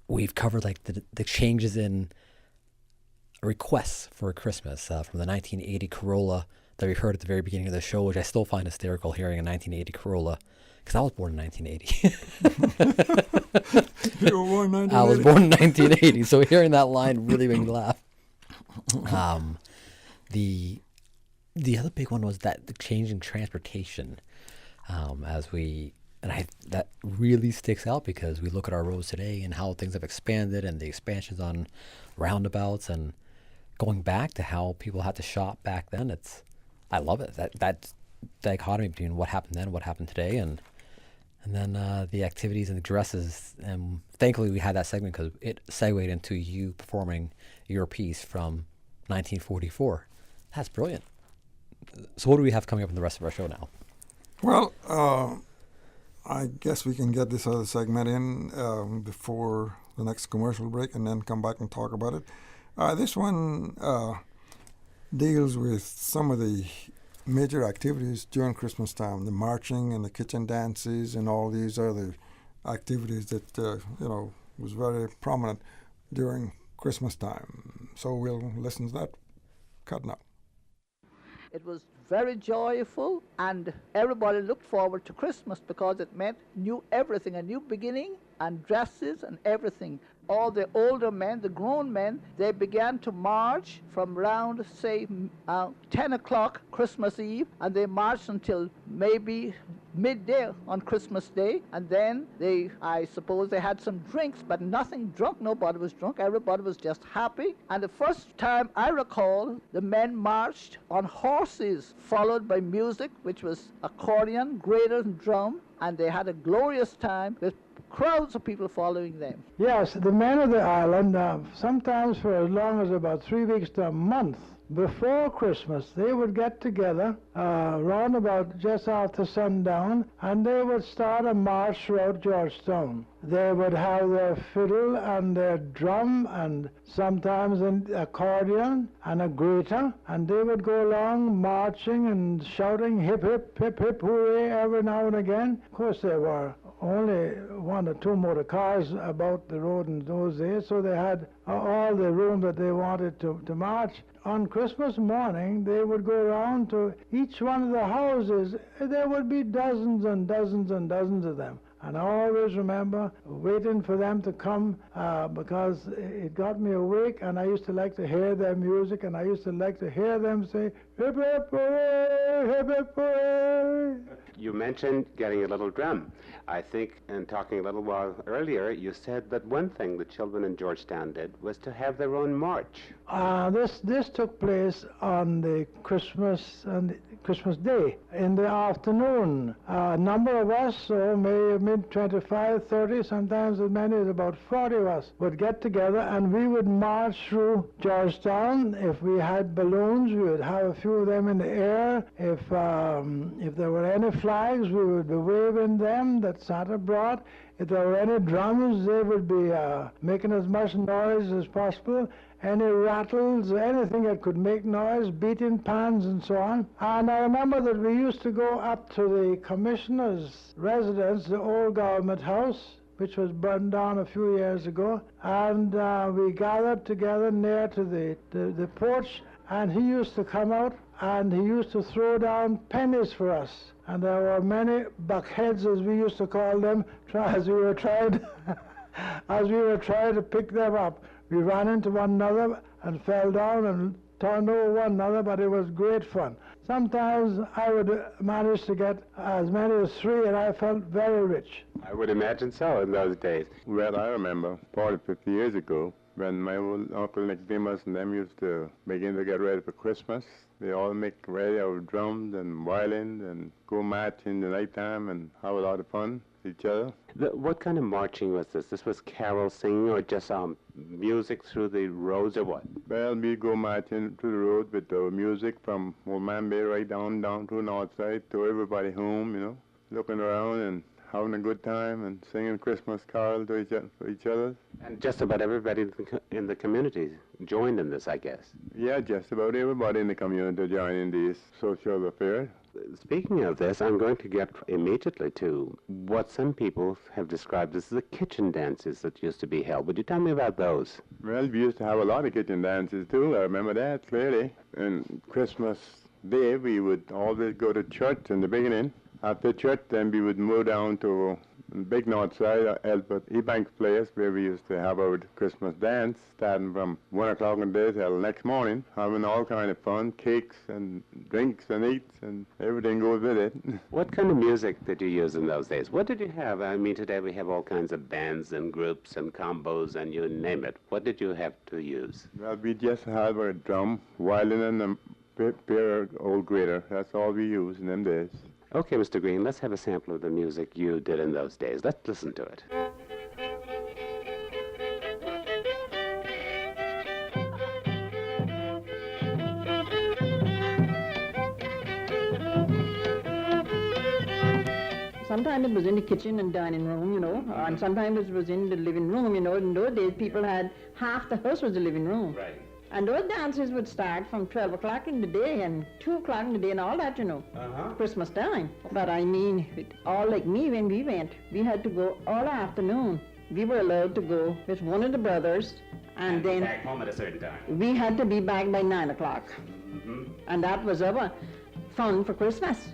we've covered like the changes in requests for Christmas from the 1980 Corolla that we heard at the very beginning of the show, which I still find hysterical hearing a 1980 Corolla, because I was born in 1980. You were born in 1980? I was born in 1980, so hearing that line really made me laugh. The other big one was that the change in transportation, that really sticks out because we look at our roads today and how things have expanded and the expansions on roundabouts and going back to how people had to shop back then. I love it. That dichotomy between what happened then, what happened today, and then the activities and the dresses. And thankfully we had that segment because it segued into you performing your piece from 1944. That's brilliant. So what do we have coming up in the rest of our show now? Well, I guess we can get this other segment in before the next commercial break and then come back and talk about it. This one deals with some of the major activities during Christmas time, the marching and the kitchen dances and all these other activities that, was very prominent during Christmas time. So we'll listen to that cut now. It was very joyful, and everybody looked forward to Christmas because it meant everything, a new beginning, and dresses and everything. all the older men, the grown men, they began to march from around, say, 10 o'clock Christmas Eve, and they marched until maybe midday on Christmas Day, and then I suppose they had some drinks, but nothing drunk. Nobody was drunk. Everybody was just happy. And the first time I recall, the men marched on horses, followed by music, which was accordion, greater than drum, and they had a glorious time with crowds of people following them. Yes, the men of the island, sometimes for as long as about 3 weeks to a month, before Christmas, they would get together round about just after sundown, and they would start a march throughout Georgetown. They would have their fiddle and their drum and sometimes an accordion and a greater, and they would go along marching and shouting hip, hip, hip, hip, hooray every now and again. Of course, there were only 1 or 2 motor cars about the road in those days, so they had all the room that they wanted to march. On Christmas morning, they would go around to each one of the houses. There would be dozens and dozens and dozens of them. And I always remember waiting for them to come because it got me awake, and I used to like to hear their music, and I used to like to hear them say, hip, hip, hooray, hip, hip, hooray. You mentioned getting a little drum. I think, in talking a little while earlier, you said that one thing the children in Georgetown did was to have their own march. This took place on the Christmas Day in the afternoon. A number of us, so maybe 25, 30, sometimes as many as about 40 of us, would get together, and we would march through Georgetown. If we had balloons, we would have a few of them in the air. If there were any flags, we would be waving them that Santa brought. If there were any drums, they would be making as much noise as possible. Any rattles, anything that could make noise, beating pans and so on. And I remember that we used to go up to the commissioner's residence, the old government house, which was burned down a few years ago, and we gathered together near to the porch, and he used to come out and he used to throw down pennies for us. And there were many buckheads, as we used to call them, as we were trying to pick them up. We ran into one another and fell down and turned over one another, but it was great fun. Sometimes I would manage to get as many as 3, and I felt very rich. I would imagine so in those days. Well, I remember 40, 50 years ago when my old Uncle Nicodemus and them used to begin to get ready for Christmas. They all make ready out of drums and violins and go march in the nighttime and have a lot of fun with each other. What kind of marching was this? This was carol singing or just music through the roads or what? Well, we go marching through the road with the music from Old Man Bay right down to the north side to everybody home, looking around and having a good time and singing Christmas carols to each other. And just about everybody in the community joined in this, I guess. Yeah, just about everybody in the community joined in these social affairs. Speaking of this, I'm going to get immediately to what some people have described as the kitchen dances that used to be held. Would you tell me about those? Well, we used to have a lot of kitchen dances, too. I remember that clearly. And Christmas Day, we would always go to church in the beginning. After church, then we would move down to the big north side, Albert Ebank's place, where we used to have our Christmas dance, starting from 1 o'clock in the day till the next morning, having all kind of fun, cakes and drinks and eats, and everything goes with it. What kind of music did you use in those days? What did you have? I mean, today we have all kinds of bands and groups and combos and you name it. What did you have to use? Well, we just had a drum, violin, and a pair of old grater. That's all we used in them days. Okay, Mr. Green, let's have a sample of the music you did in those days. Let's listen to it. Sometimes it was in the kitchen and dining room, and sometimes it was in the living room, In those days, people had half the house was the living room. Right. And those dances would start from 12 o'clock in the day and 2 o'clock in the day and all that, Christmas time. But I mean, all like me, when we went, we had to go all afternoon. We were allowed to go with one of the brothers, and then back home at a certain time. We had to be back by 9 o'clock. Mm-hmm. And that was our fun for Christmas.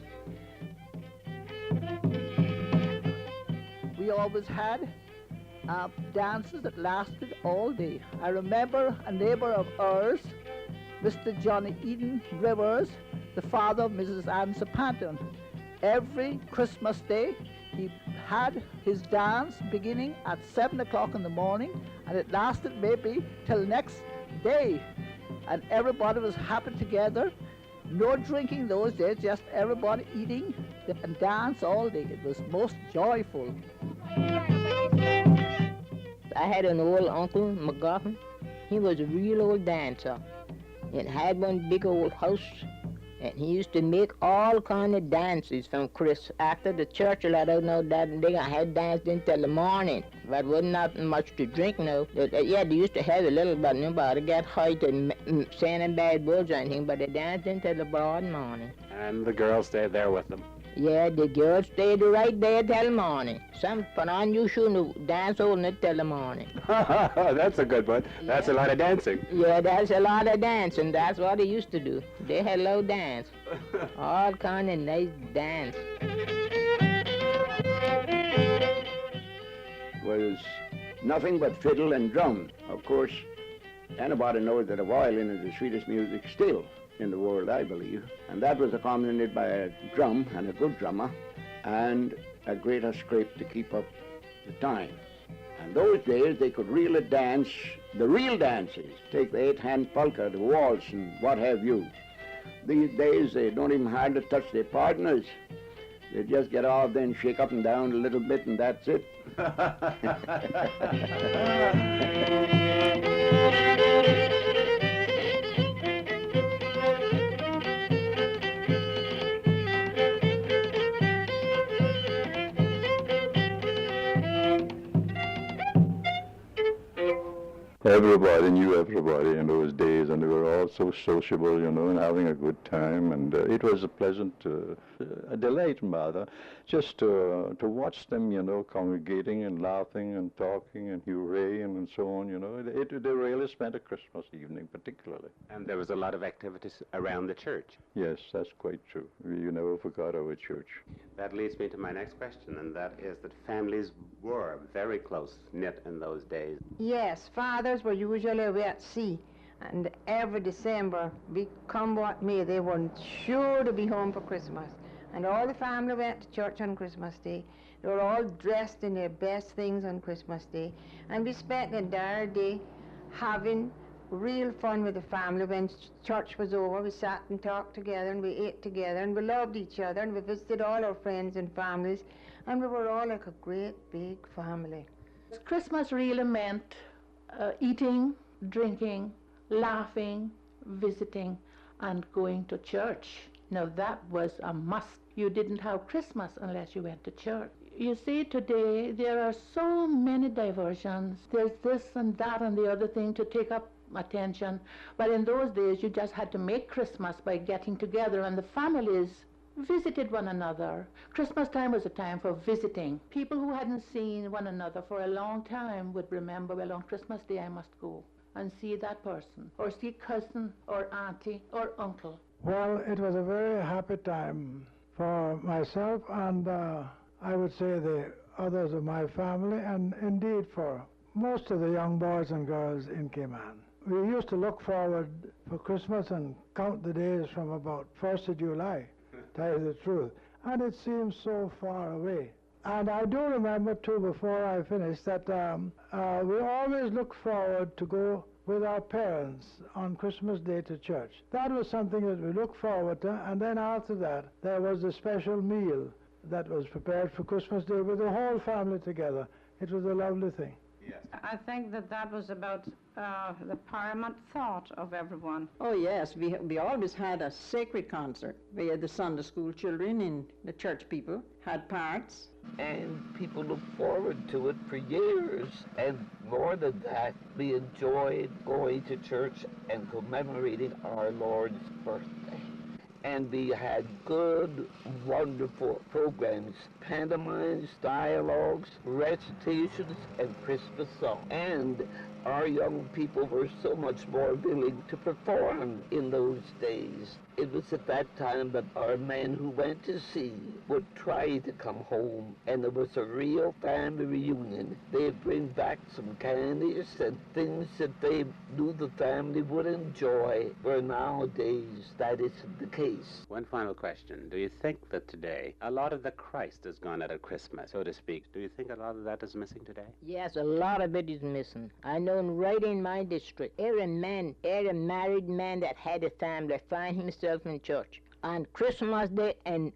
We always had dances that lasted all day. I remember a neighbor of ours, Mr. Johnny Eden Rivers, the father of Mrs. Anne Sapanton. Every Christmas Day, he had his dance beginning at 7 o'clock in the morning, and it lasted maybe till next day. And everybody was happy together. No drinking those days, just everybody eating and dance all day. It was most joyful. I had an old uncle, McGuffin. He was a real old dancer and had one big old house. And he used to make all kind of dances from Chris. After the church, I don't know that they had danced until the morning. But wasn't nothing much to drink, no. Yeah, they used to have a little, but nobody got hurt and saying bad words or anything, but they danced until the broad morning. And the girls stayed there with them. Yeah, the girls stayed right there till the morning. Some put on new shoes and dance all night till the morning. That's a good one. That's a lot of dancing. Yeah, that's a lot of dancing. That's what they used to do. They had low dance. All kind of nice dance. Was nothing but fiddle and drum. Of course, anybody knows that a violin is the sweetest music still in the world, I believe. And that was accompanied by a drum, and a good drummer, and a greater scrape to keep up the time. And those days they could really dance, the real dances, take the 8-hand polka, the waltz, and what have you. These days they don't even hardly touch their partners. They just get off, then shake up and down a little bit, and that's it. Everybody knew everybody in those days, and they were all so sociable, you know, and having a good time. And it was a pleasant, a delight, rather, just to watch them, you know, congregating and laughing and talking and hooray and so on, you know. They really spent a Christmas evening, particularly. And there was a lot of activities around the church. Yes, that's quite true. You never forgot our church. That leads me to my next question, and that is that families were very close-knit in those days. Yes, fathers were usually away at sea, and every December, come what may, they were sure to be home for Christmas. And all the family went to church on Christmas Day. They were all dressed in their best things on Christmas Day. And we spent the entire day having real fun with the family. When church was over, we sat and talked together, and we ate together, and we loved each other, and we visited all our friends and families, and we were all like a great big family. Christmas really meant eating, drinking, laughing, visiting, and going to church. Now that was a must. You didn't have Christmas unless you went to church. You see, today there are so many diversions. There's this and that and the other thing to take up attention. But in those days, you just had to make Christmas by getting together, and the families visited one another. Christmas time was a time for visiting. People who hadn't seen one another for a long time would remember, well, on Christmas Day I must go and see that person, or see cousin, or auntie, or uncle. Well, it was a very happy time for myself and I would say the others of my family, and indeed for most of the young boys and girls in Cayman. We used to look forward for Christmas and count the days from about 1st of July, to tell you the truth. And it seems so far away. And I do remember, too, before I finish, that we always looked forward to go with our parents on Christmas Day to church. That was something that we looked forward to, and then after that, there was a special meal that was prepared for Christmas Day with the whole family together. It was a lovely thing. Yes. I think that was about the paramount thought of everyone. Oh yes, we always had a sacred concert. We had the Sunday school children and the church people had parts. And people looked forward to it for years. And more than that, we enjoyed going to church and commemorating our Lord's birthday. And we had good, wonderful programs, pantomimes, dialogues, recitations, and Christmas songs. And our young people were so much more willing to perform in those days. It was at that time that our men who went to sea would try to come home, and it was a real family reunion. They'd bring back some candies and things that they knew the family would enjoy, where nowadays that isn't the case. One final question. Do you think that today a lot of the Christ is gone out at Christmas, so to speak? Do you think a lot of that is missing today? Yes, a lot of it is missing. I know right in my district, every married man that had a family find himself in church on Christmas Day and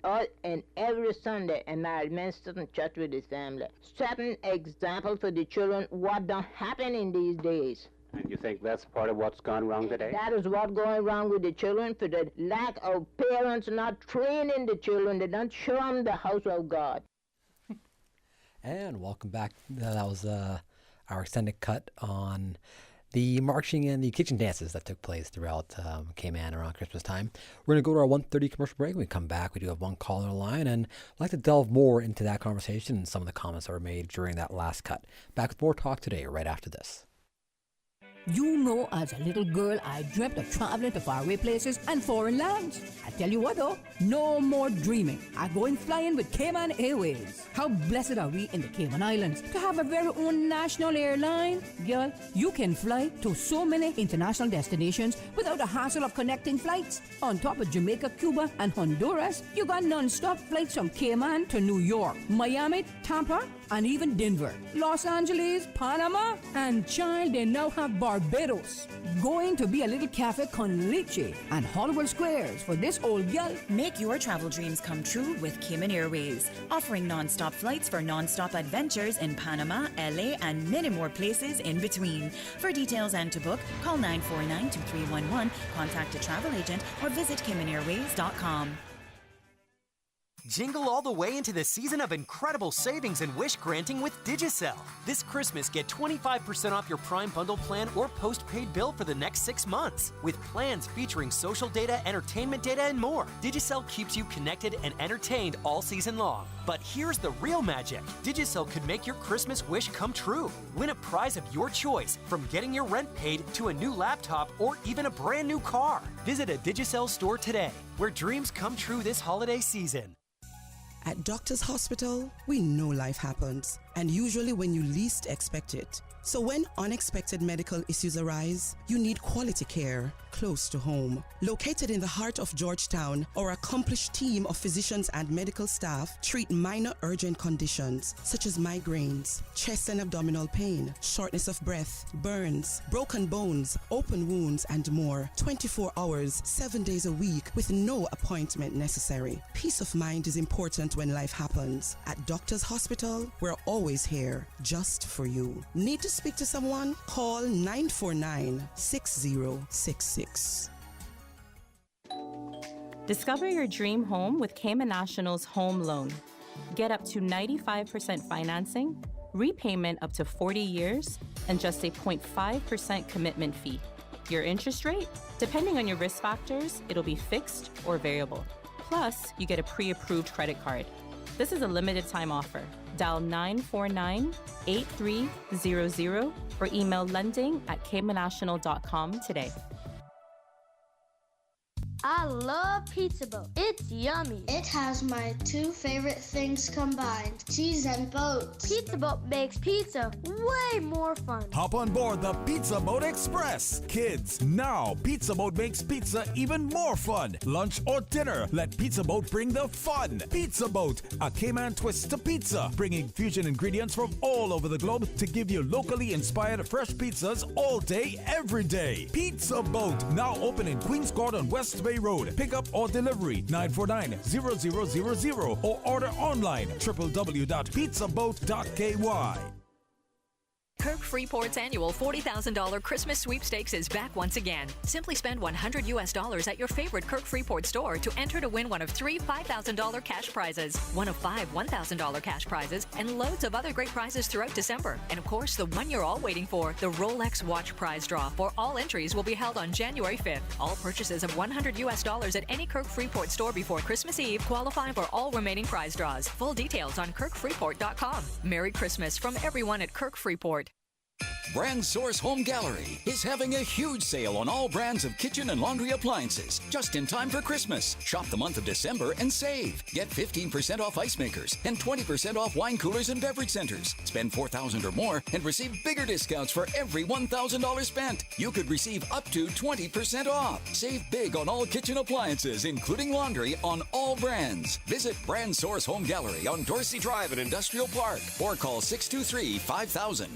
every Sunday. A married man sits in church with his family, setting example for the children what don't happen in these days. And you think that's part of what's gone wrong today? That is what's going wrong with the children, for the lack of parents not training the children. They don't show them the house of God. And welcome back. That was our extended cut on the marching and the kitchen dances that took place throughout Cayman around Christmas time. We're going to go to our 1:30 commercial break. When we come back, we do have one caller on the line, and I'd like to delve more into that conversation and some of the comments that were made during that last cut. Back with more talk today, right after this. You know, as a little girl, I dreamt of traveling to faraway places and foreign lands. I tell you what though, no more dreaming. I'm going flying with Cayman Airways. How blessed are we in the Cayman Islands to have a very own national airline? Girl, you can fly to so many international destinations without the hassle of connecting flights. On top of Jamaica, Cuba, and Honduras, you got non-stop flights from Cayman to New York, Miami, Tampa, and even Denver, Los Angeles, Panama, and child, they now have Barbados. Going to be a little cafe con leche and Hollywood Squares for this old gal. Make your travel dreams come true with Cayman Airways, offering non-stop flights for non-stop adventures in Panama, LA, and many more places in between. For details and to book, call 949-2311, contact a travel agent, or visit CaymanAirways.com. Jingle all the way into the season of incredible savings and wish granting with Digicel. This Christmas, get 25% off your Prime Bundle plan or postpaid bill for the next 6 months. With plans featuring social data, entertainment data, and more, Digicel keeps you connected and entertained all season long. But here's the real magic. Digicel could make your Christmas wish come true. Win a prize of your choice, from getting your rent paid to a new laptop or even a brand new car. Visit a Digicel store today, where dreams come true this holiday season. At Doctors Hospital, we know life happens, and usually when you least expect it. So when unexpected medical issues arise, you need quality care close to home. Located in the heart of Georgetown, our accomplished team of physicians and medical staff treat minor urgent conditions such as migraines, chest and abdominal pain, shortness of breath, burns, broken bones, open wounds, and more. 24 hours, 7 days a week with no appointment necessary. Peace of mind is important when life happens. At Doctors Hospital, we're always here just for you. Need to speak to someone? Call 949-6066. Discover your dream home with Cayman National's home loan. Get up to 95% financing, repayment up to 40 years, and just a 0.5% commitment fee. Your interest rate? Depending on your risk factors, it'll be fixed or variable. Plus, you get a pre-approved credit card. This is a limited time offer. Dial 949-8300 or email lending@caymannational.com today. I love Pizza Boat. It's yummy. It has my two favorite things combined, cheese and boats. Pizza Boat makes pizza way more fun. Hop on board the Pizza Boat Express. Kids, now Pizza Boat makes pizza even more fun. Lunch or dinner, let Pizza Boat bring the fun. Pizza Boat, a Cayman twist to pizza, bringing fusion ingredients from all over the globe to give you locally inspired fresh pizzas all day, every day. Pizza Boat, now open in Queens Court on West Bay Road. Pick up or delivery 949-0000 or order online www.pizzaboat.ky. Kirk Freeport's annual $40,000 Christmas sweepstakes is back once again. Simply spend $100 at your favorite Kirk Freeport store to enter to win one of 3 $5,000 cash prizes, one of 5 $1,000 cash prizes, and loads of other great prizes throughout December. And of course, the one you're all waiting for, the Rolex watch prize draw for all entries will be held on January 5th. All purchases of $100 at any Kirk Freeport store before Christmas Eve qualify for all remaining prize draws. Full details on KirkFreeport.com. Merry Christmas from everyone at Kirk Freeport. Brand Source Home Gallery is having a huge sale on all brands of kitchen and laundry appliances just in time for Christmas. Shop the month of December and save. Get 15% off ice makers and 20% off wine coolers and beverage centers. Spend $4,000 or more and receive bigger discounts for every $1,000 spent. You could receive up to 20% off. Save big on all kitchen appliances, including laundry, on all brands. Visit Brand Source Home Gallery on Dorsey Drive at Industrial Park or call 623-5000.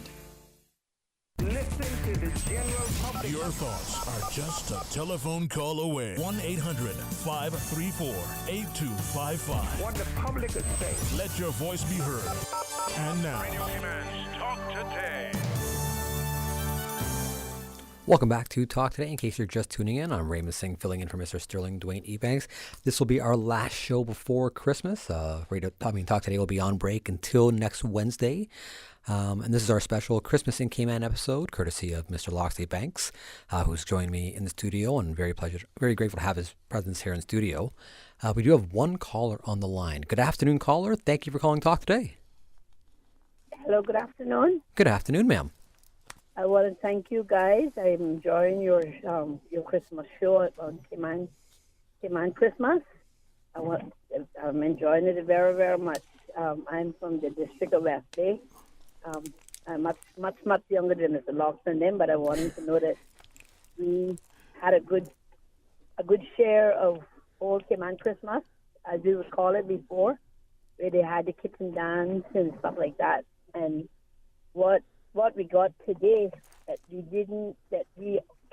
Listen to the general public. Your thoughts are just a telephone call away. 1-800-534-8255. What the public is saying. Let your voice be heard. And now, Radio Cayman's Talk Today. Welcome back to Talk Today. In case you're just tuning in, I'm Raymond Singh, filling in for Mr. Sterling Dwayne Ebanks. This will be our last show before Christmas. Talk Today will be on break until next Wednesday. And this is our special Christmas in Cayman episode, courtesy of Mr. Loxley Banks, who's joined me in the studio, and very grateful to have his presence here in studio. We do have one caller on the line. Good afternoon, caller. Thank you for calling Talk Today. Hello, good afternoon. Good afternoon, ma'am. I want to thank you guys. I'm enjoying your Christmas show on Cayman Christmas. I'm enjoying it very, very much. I'm from the district of West Bay. I'm much younger than Mr. Loxley then, but I wanted to know that we had a good share of old Cayman Christmas, as we would call it before, where they had the kitchen dance and stuff like that. And what we got today that we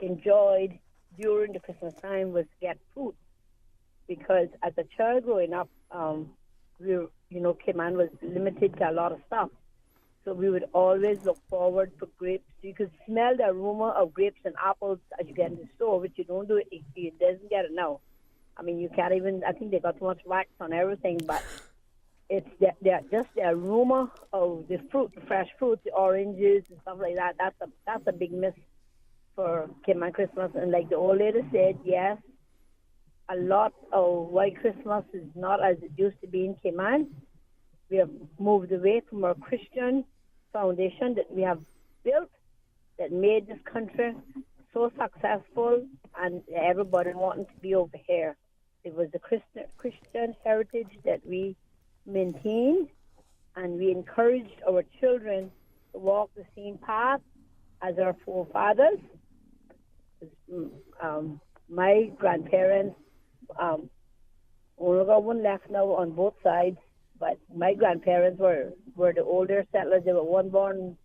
enjoyed during the Christmas time was get food, because as a child growing up, Cayman was limited to a lot of stuff. So we would always look forward for grapes. You could smell the aroma of grapes and apples as you get in the store, which you don't do it doesn't get it now. I mean, you can't even, I think they got too much wax on everything, but it's just the aroma of the fruit, the fresh fruit, the oranges and stuff like that. That's a big miss for Cayman Christmas. And like the old lady said, yes, a lot of white Christmas is not as it used to be in Cayman. We have moved away from our Christian foundation that we have built that made this country so successful and everybody wanting to be over here. It was the Christian heritage that we maintained, and we encouraged our children to walk the same path as our forefathers. My grandparents, only got one left now on both sides, but my grandparents were the older settlers. They were one born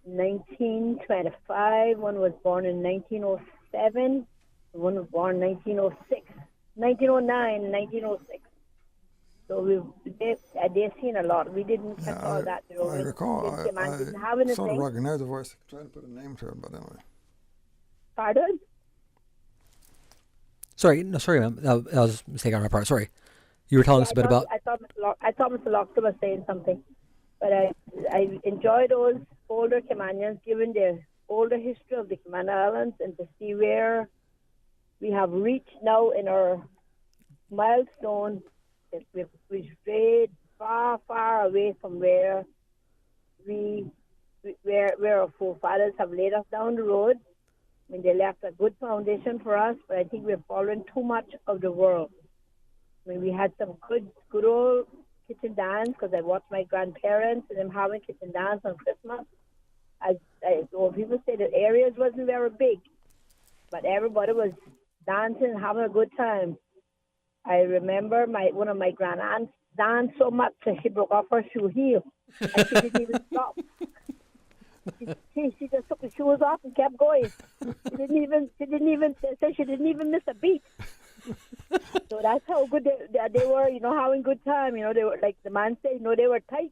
in 1925, one was born in 1907, one was born in 1909 and 1906. So they've seen a lot. We didn't catch all that. I recall. I didn't have anything. sort of recognize the voice. Trying to put a name to it, but anyway. Pardon? Sorry, ma'am. That was a mistake on my part. Sorry. You were telling us a bit about... I thought Mr. Loxley was saying something. But I enjoy those older Caymanians, given the older history of the Cayman Islands, and to see where we have reached now in our milestone. We've strayed far, far away from where our forefathers have laid us down the road. I mean, they left a good foundation for us, but I think we're following too much of the world. I mean, we had some good old kitchen dance, because I watched my grandparents and them having kitchen dance on Christmas. Well, people say the areas wasn't very big, but everybody was dancing and having a good time. I remember one of my grand aunts danced so much that she broke off her shoe heel, and she didn't even stop. She just took the shoes off and kept going. She didn't even miss a beat. So that's how good they were, having good time. They were, like the man said, they were tight.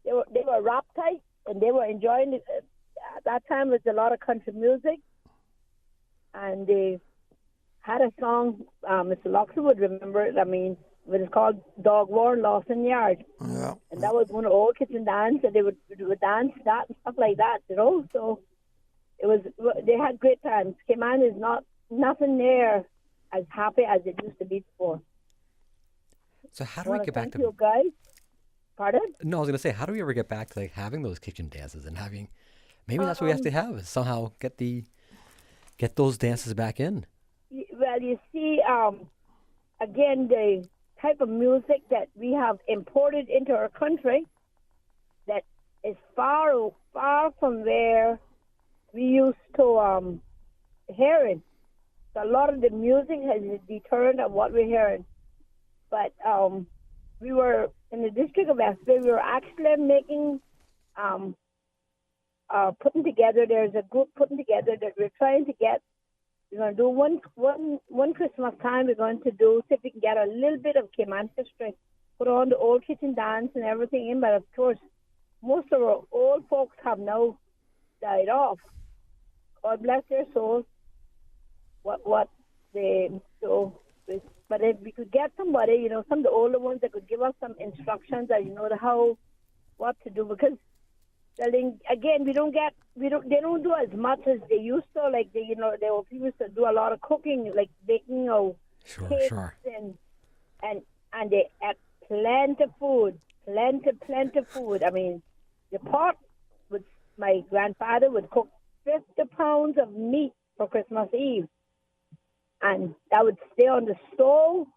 They were wrapped tight, and they were enjoying it. At that time, there was a lot of country music, and they had a song. Mr. Loxley would remember it. I mean, it was called "Dog War Lawson Yard," yeah. And that was one of the old kitchen dance, and they would dance that and stuff like that. So they had great times. Cayman is nothing near as happy as it used to be before. So how do we get back to... you guys? Pardon? No, I was going to say, how do we ever get back to having those kitchen dances and having Maybe that's what we have to have is somehow get those dances back in. Well, you see, again, the type of music that we have imported into our country that is far from where we used to hear it. So a lot of the music has deterred of what we're hearing. But we were in the district of Westbury. We were actually making, putting together. There's a group putting together that we're trying to get. We're going to do one Christmas time. We're going to do see if we can get a little bit of Cayman history, put on the old kitchen dance and everything in. But of course, most of our old folks have now died off. God bless their souls. What they so. But if we could get somebody, some of the older ones that could give us some instructions that what to do, because again they don't do as much as they used to. Like they were people used to do a lot of cooking, like baking or cakes and they had plenty of food. I mean, the pot my grandfather would cook 50 pounds of meat for Christmas Eve. And that would stay on the stove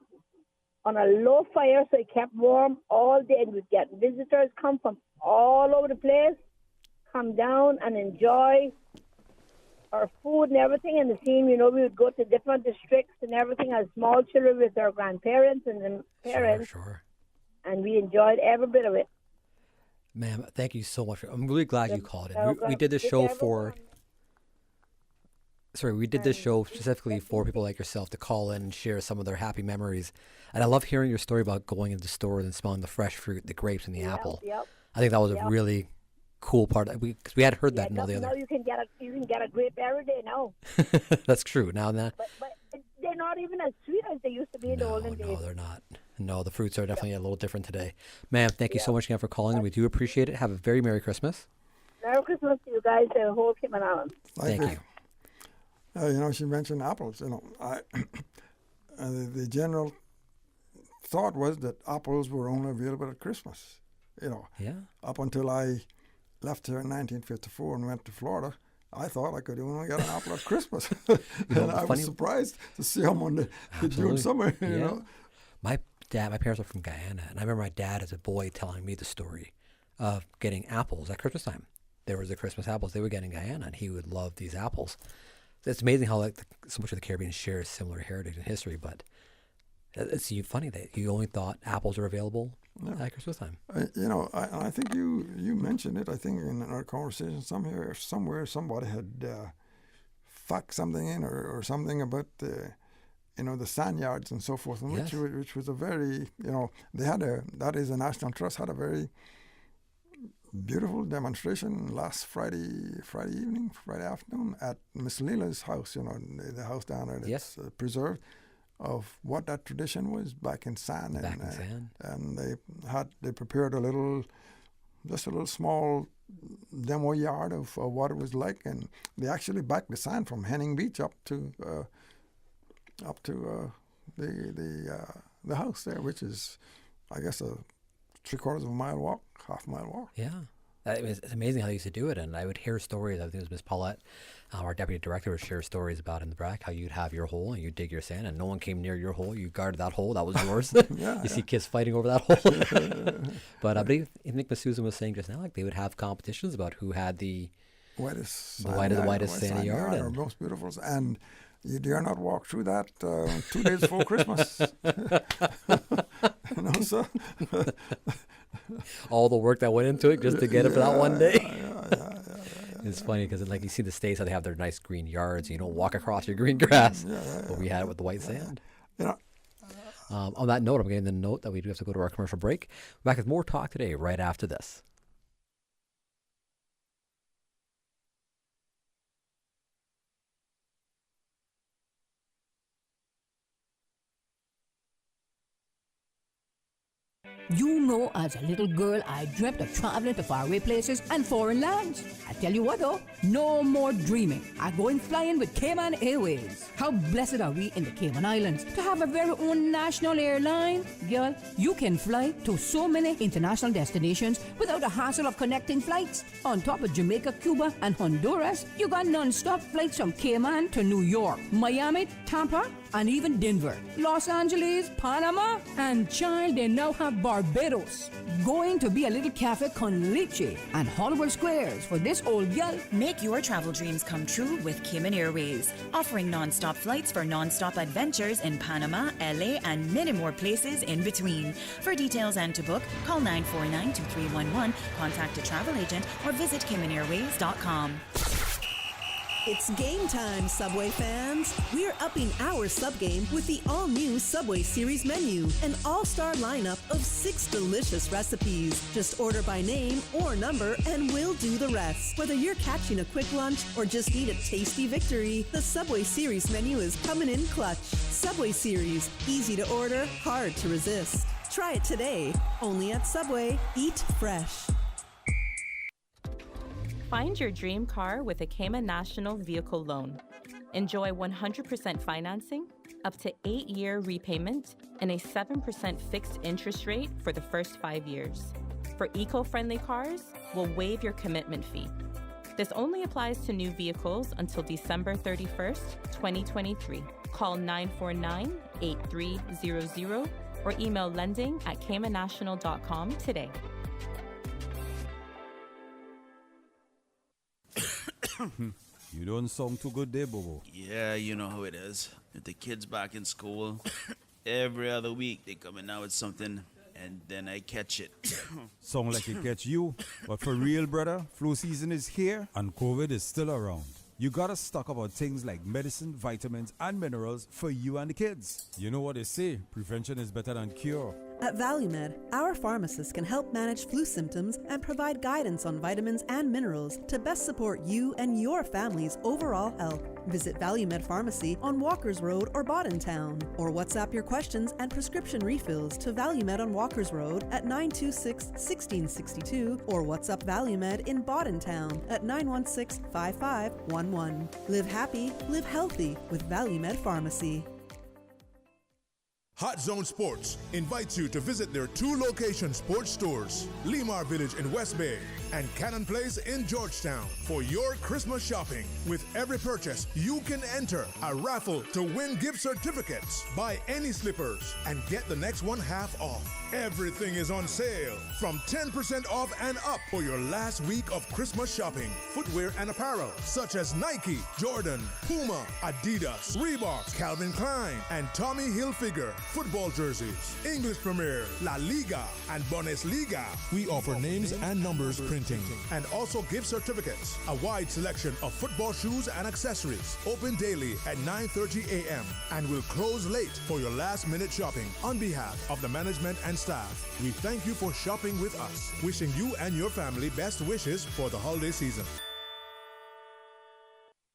on a low fire so it kept warm all day. And we'd get visitors come from all over the place, come down and enjoy our food and everything. And the scene, we would go to different districts and everything as small children with our grandparents and the parents. Sure. And we enjoyed every bit of it. Ma'am, thank you so much. I'm really glad you called in. We did this show we did this show specifically for people like yourself to call in and share some of their happy memories. And I love hearing your story about going into the store and smelling the fresh fruit, the grapes and the apple. Yep. I think that was a really cool part. Because we had heard that in all the other. Now you can get a grape every day now. That's true. Now that. But they're not even as sweet as they used to be in the olden days. No, they're not. No, the fruits are definitely a little different today. Ma'am, thank you so much again for calling. We do appreciate it. Have a very Merry Christmas. Merry Christmas to you guys, the whole Cayman Islands. Thank you. She mentioned apples. The general thought was that apples were only available at Christmas. Up until I left here in 1954 and went to Florida, I thought I could only get an apple at Christmas. And I was surprised to see them on the June summer. My parents are from Guyana, and I remember my dad as a boy telling me the story of getting apples at Christmas time. There was the Christmas apples they would get in Guyana, and he would love these apples. It's amazing how so much of the Caribbean shares similar heritage and history, but it's funny that you only thought apples are available at Christmas time. I think you mentioned it. I think in our conversation somewhere somebody had fucked something in or something about the sand yards and so forth, and which was a very they had that is the National Trust had a very beautiful demonstration last Friday afternoon at Miss Leela's house, the house down there that's preserved, of what that tradition was back in sand. And they prepared a little small demo yard of what it was like, and they actually backed the sand from Henning Beach up to the house there, which is, I guess, a 3/4 of a mile walk, half-mile walk. Yeah. It's amazing how they used to do it. And I would hear stories. I think it was Miss Paulette, our deputy director, would share stories about in the BRAC how you'd have your hole and you'd dig your sand and no one came near your hole. You guarded that hole. That was yours. See kids fighting over that hole. But I think Miss Susan was saying just now, like they would have competitions about who had the whitest sandy yard. Or most beautiful. And you dare not walk through that 2 days before Christmas. So all the work that went into it just to get it for that one day. It's funny because you see the States how they have their nice green yards. You don't walk across your green grass. But we had it with the white sand. On that note, I'm getting the note that we do have to go to our commercial break. Back with more talk today right after this. You know, as a little girl, I dreamt of traveling to faraway places and foreign lands. I tell you what though, no more dreaming. I'm going flying with Cayman Airways. How blessed are we in the Cayman Islands to have a very own national airline? Girl, you can fly to so many international destinations without the hassle of connecting flights. On top of Jamaica, Cuba, and Honduras, you got non-stop flights from Cayman to New York, Miami, Tampa, and even Denver, Los Angeles, Panama, and child, they now have Barbados. Going to be a little cafe con leche and Hollywood Squares for this old gal. Make your travel dreams come true with Cayman Airways, offering non-stop flights for non-stop adventures in Panama, LA, and many more places in between. For details and to book, call 949-2311, contact a travel agent, or visit CaymanAirways.com. It's game time, Subway fans. We're upping our sub game with the all-new Subway Series menu, an all-star lineup of 6 delicious recipes. Just order by name or number and we'll do the rest. Whether you're catching a quick lunch or just need a tasty victory, the Subway Series menu is coming in clutch. Subway Series, easy to order, hard to resist. Try it today, only at Subway. Eat fresh. Find your dream car with a Cayman National Vehicle Loan. Enjoy 100% financing, up to 8-year repayment, and a 7% fixed interest rate for the first 5 years. For eco-friendly cars, we'll waive your commitment fee. This only applies to new vehicles until December 31st, 2023. Call 949-8300 or email lending@caymannational.com today. You don't sound too good there, Bobo. Yeah, you know how it is. With the kids back in school, every other week they coming out with something, and then I catch it. Sound like it catch you. But for real, brother, flu season is here and COVID is still around. You gotta stock up on things like medicine, vitamins, and minerals for you and the kids. You know what they say, prevention is better than cure. At ValueMed, our pharmacists can help manage flu symptoms and provide guidance on vitamins and minerals to best support you and your family's overall health. Visit ValueMed Pharmacy on Walkers Road or Town, or WhatsApp your questions and prescription refills to ValueMed on Walkers Road at 926-1662 or WhatsApp ValueMed in Town at 916-5511. Live happy, live healthy with ValueMed Pharmacy. Hot Zone Sports invites you to visit their 2-location sports stores, Limar Village in West Bay and Cannon Place in Georgetown, for your Christmas shopping. With every purchase, you can enter a raffle to win gift certificates. Buy any slippers and get the next one half off. Everything is on sale, from 10% off and up for your last week of Christmas shopping. Footwear and apparel such as Nike, Jordan, Puma, Adidas, Reebok, Calvin Klein, and Tommy Hilfiger. Football jerseys, English Premier, La Liga, and Bundesliga. We offer names and numbers printing and also gift certificates. A wide selection of football shoes and accessories. Open daily at 9:30 a.m. and will close late for your last-minute shopping. On behalf of the management and staff, we thank you for shopping with us. Wishing you and your family best wishes for the holiday season.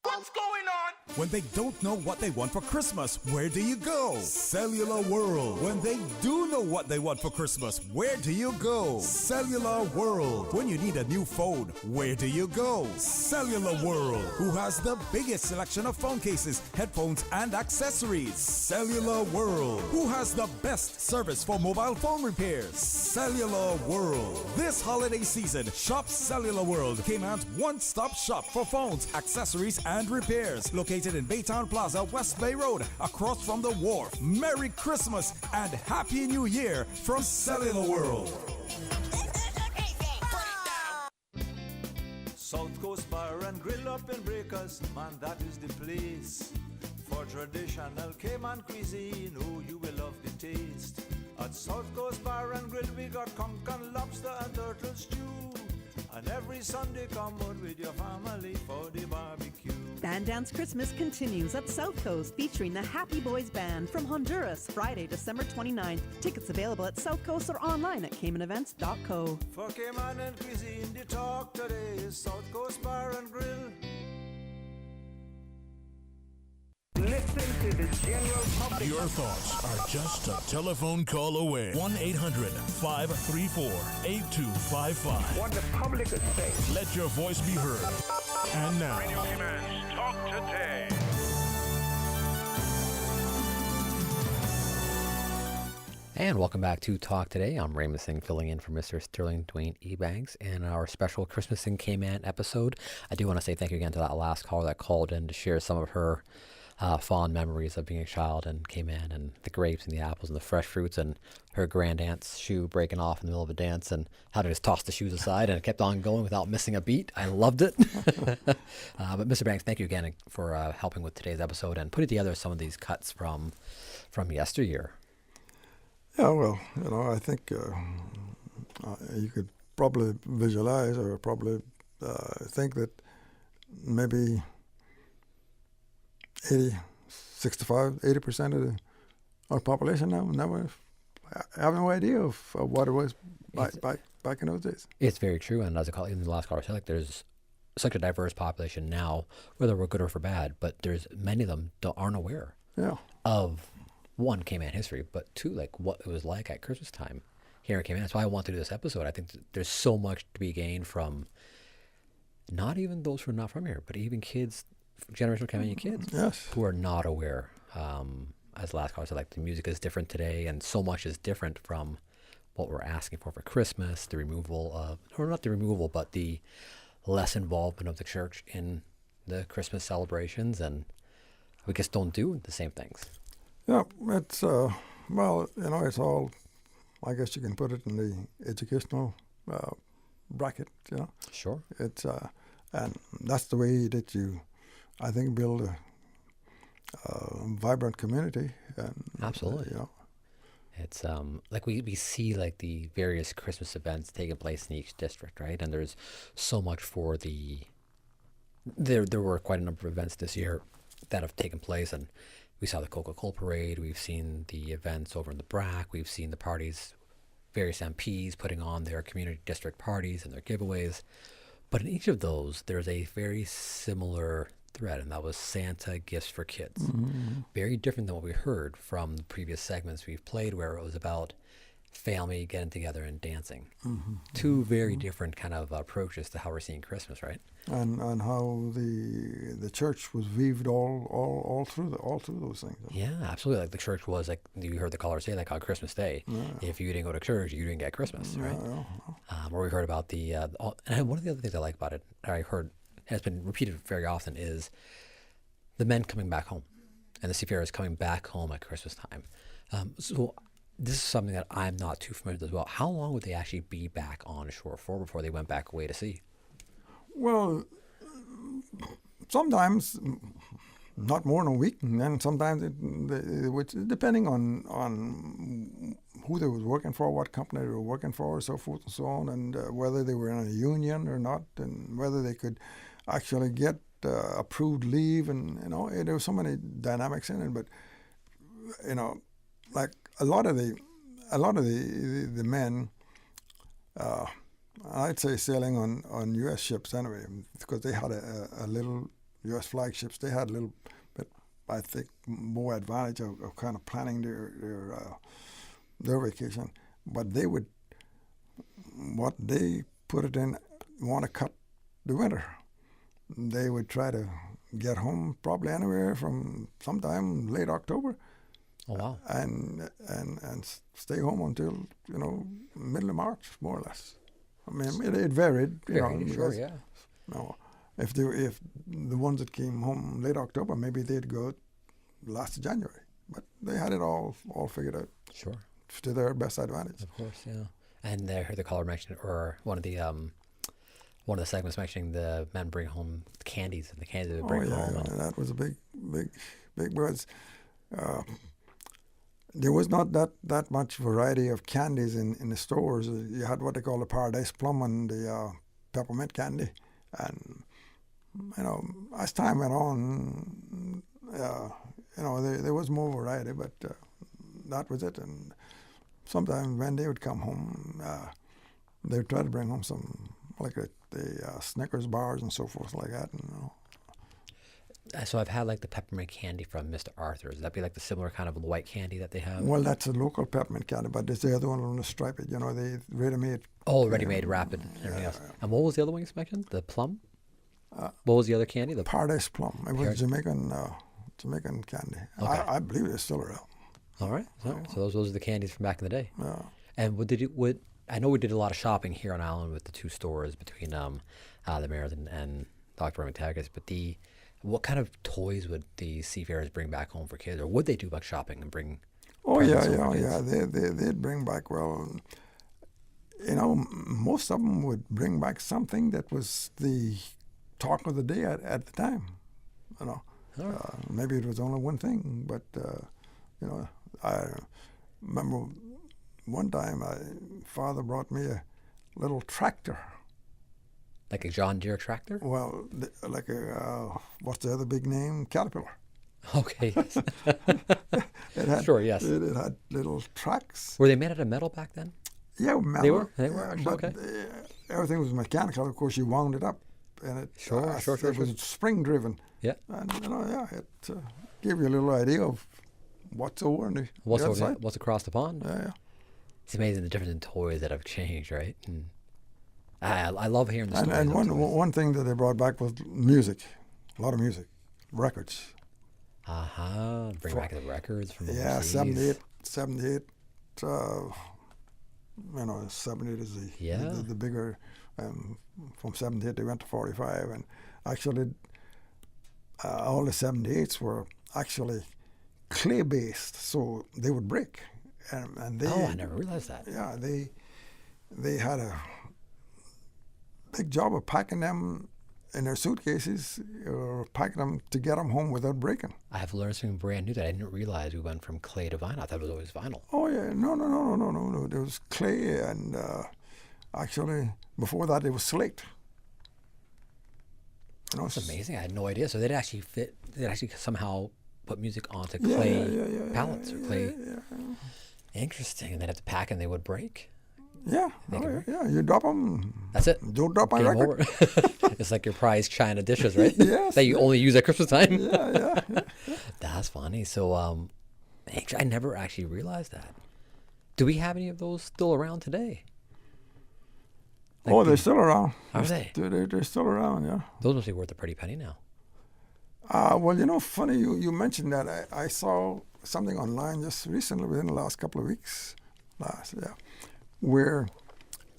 What's going on? When they don't know what they want for Christmas, where do you go? Cellular World. When they do know what they want for Christmas, where do you go? Cellular World. When you need a new phone, where do you go? Cellular World. Who has the biggest selection of phone cases, headphones, and accessories? Cellular World. Who has the best service for mobile phone repairs? Cellular World. This holiday season, shop Cellular World, Cayman's one-stop shop for phones, accessories, and repairs. Located in Baytown Plaza, West Bay Road, across from the wharf. Merry Christmas and Happy New Year from Cellular World. South Coast Bar and Grill up in Breakers, man, that is the place. For traditional Cayman cuisine, oh, you will love the taste. At South Coast Bar and Grill, we got conch and lobster and turtle stew. And every Sunday, come out with your family for the barbecue. Band Dance Christmas continues at South Coast, featuring the Happy Boys Band from Honduras, Friday, December 29th. Tickets available at South Coast or online at CaymanEvents.co. For Cayman and cuisine, the talk today is South Coast Bar and Grill. Listen to the general public. Your thoughts are just a telephone call away. 1-800-534-8255. What the public is saying. Let your voice be heard. And now, Radio Cayman's Talk Today. And welcome back to Talk Today. I'm Raymond Singh, filling in for Mr. Sterling Dwayne Ebanks in our special Christmas in Cayman episode. I do want to say thank you again to that last caller that called in to share some of her fond memories of being a child in Cayman, and the grapes and the apples and the fresh fruits, and her grandaunt's shoe breaking off in the middle of a dance and how to just toss the shoes aside, and it kept on going without missing a beat. I loved it. But Mr. Banks, thank you again for helping with today's episode and putting together some of these cuts from yesteryear. Yeah, well, I think you could probably visualize or probably think that maybe 80% of our population now never have no idea of what it was back in those days. It's very true, and as I call it in the last caller said, there's such a diverse population now, whether we're good or for bad, but there's many of them aren't aware of, one, Cayman history, but two, like what it was like at Christmas time here in Cayman. That's why I want to do this episode. I think there's so much to be gained from not even those who are not from here, but even kids, generational Caymanian kids, who are not aware. As last caller said, like the music is different today, and so much is different from what we're asking for Christmas. The removal of, or not the removal, but the less involvement of the church in the Christmas celebrations, and we just don't do the same things. Yeah, it's well, it's all. I guess you can put it in the educational bracket. Sure. It's and that's the way that you, I think, build a vibrant community. And, absolutely. It's like we see like the various Christmas events taking place in each district, right? And there's so much for the. There were quite a number of events this year that have taken place, and we saw the Coca-Cola parade. We've seen the events over in the BRAC. We've seen the parties, various MPs putting on their community district parties and their giveaways. But in each of those, there's a very similar thread, and that was Santa gifts for kids. Mm-hmm. Very different than what we heard from the previous segments we've played, where it was about family getting together and dancing. Mm-hmm. Two very different kind of approaches to how we're seeing Christmas, right? And how the church was weaved all through those things. Yeah, absolutely. Like the church was, like you heard the caller say, like on Christmas Day, if you didn't go to church, you didn't get Christmas, right? Or we heard about the and one of the other things I like about it, I heard has been repeated very often, is the men coming back home, and the seafarers coming back home at Christmas time. So this is something that I'm not too familiar with as well. How long would they actually be back on shore for before they went back away to sea? Well, sometimes not more than a week, and then sometimes which depending on who they was working for, what company they were working for, so forth and so on, and whether they were in a union or not, and whether they could actually get approved leave, and there were so many dynamics in it. But like a lot of the men. I'd say sailing on U.S. ships anyway, because they had a little U.S. flagships. They had a little bit, I think, more advantage of kind of planning their vacation. But they would, what they put it in, want to cut the winter. They would try to get home probably anywhere from sometime late October. Oh wow! And stay home until middle of March, more or less. I mean, it varied, sure, yeah. If the ones that came home late October, maybe they'd go last of January. But they had it all figured out. Sure. To their best advantage. Of course, yeah. And I heard the caller mention, or one of the segments mentioning the men bring home candies, and the candies they bring home. Yeah, that was a big because there was not that much variety of candies in the stores. You had what they call the Paradise Plum and the peppermint candy, and as time went on, there was more variety, but that was it. And sometimes when they would come home, they would try to bring home some like the Snickers bars and so forth like that. So I've had like the peppermint candy from Mr. Arthur's. Would that be like the similar kind of white candy that they have? Well, that's a local peppermint candy, but there's the other one on the stripe. You know, the ready-made. Oh, ready-made, rapid, and everything else. And what was the other one you mentioned? The plum? What was the other candy? The Paradise plum. It was Jamaican candy. Okay. I believe it's still around. All right. So those are the candies from back in the day. Yeah. And I know we did a lot of shopping here on Island with the two stores between the Mayor's and Dr. McTaggart's, but what kind of toys would the seafarers bring back home for kids, or would they do back shopping and bring? Oh yeah. They'd bring back, well, you know, most of them would bring back something that was the talk of the day at the time. You know, maybe it was only one thing, but you know, I remember one time my father brought me a little tractor. Like a John Deere tractor? Well, like a, what's the other big name? Caterpillar. Okay. Yes. Sure, yes. It had little tracks. Were they made out of metal back then? Yeah, metal. They were actually, but okay. Everything was mechanical. Of course, you wound it up. And it it was spring-driven. Yeah. And, you know, it gave you a little idea of what's over on the outside. What's across the pond. Yeah. It's amazing the difference in toys that have changed, right? And I love hearing the stories. And one thing that they brought back was music, a lot of music, records. Bring back the records from yeah, overseas. 78. You know, 78 is the bigger. From 78 they went to 45, and actually all the 78s were actually clay based, so they would break. And they, I never realized that. Yeah, they had a big job of packing them in their suitcases or packing them to get them home without breaking. I have learned something brand new that I didn't realize we went from clay to vinyl. I thought it was always vinyl. Oh yeah, no. There was clay, and actually before that it was slate. You know, that's amazing. I had no idea. So they'd actually somehow put music onto clay pallets or clay. Yeah. Interesting. And they'd have to pack and they would break. Yeah, you drop them. That's it. Don't drop my record. It's like your prized china dishes, right? Yes. That you only use at Christmas time. Yeah. That's funny. So, I never actually realized that. Do we have any of those still around today? Like they're still around. Are they? They're still around, yeah. Those must be worth a pretty penny now. Well, you know, funny you mentioned that. I saw something online just recently, within the last couple of weeks. Where,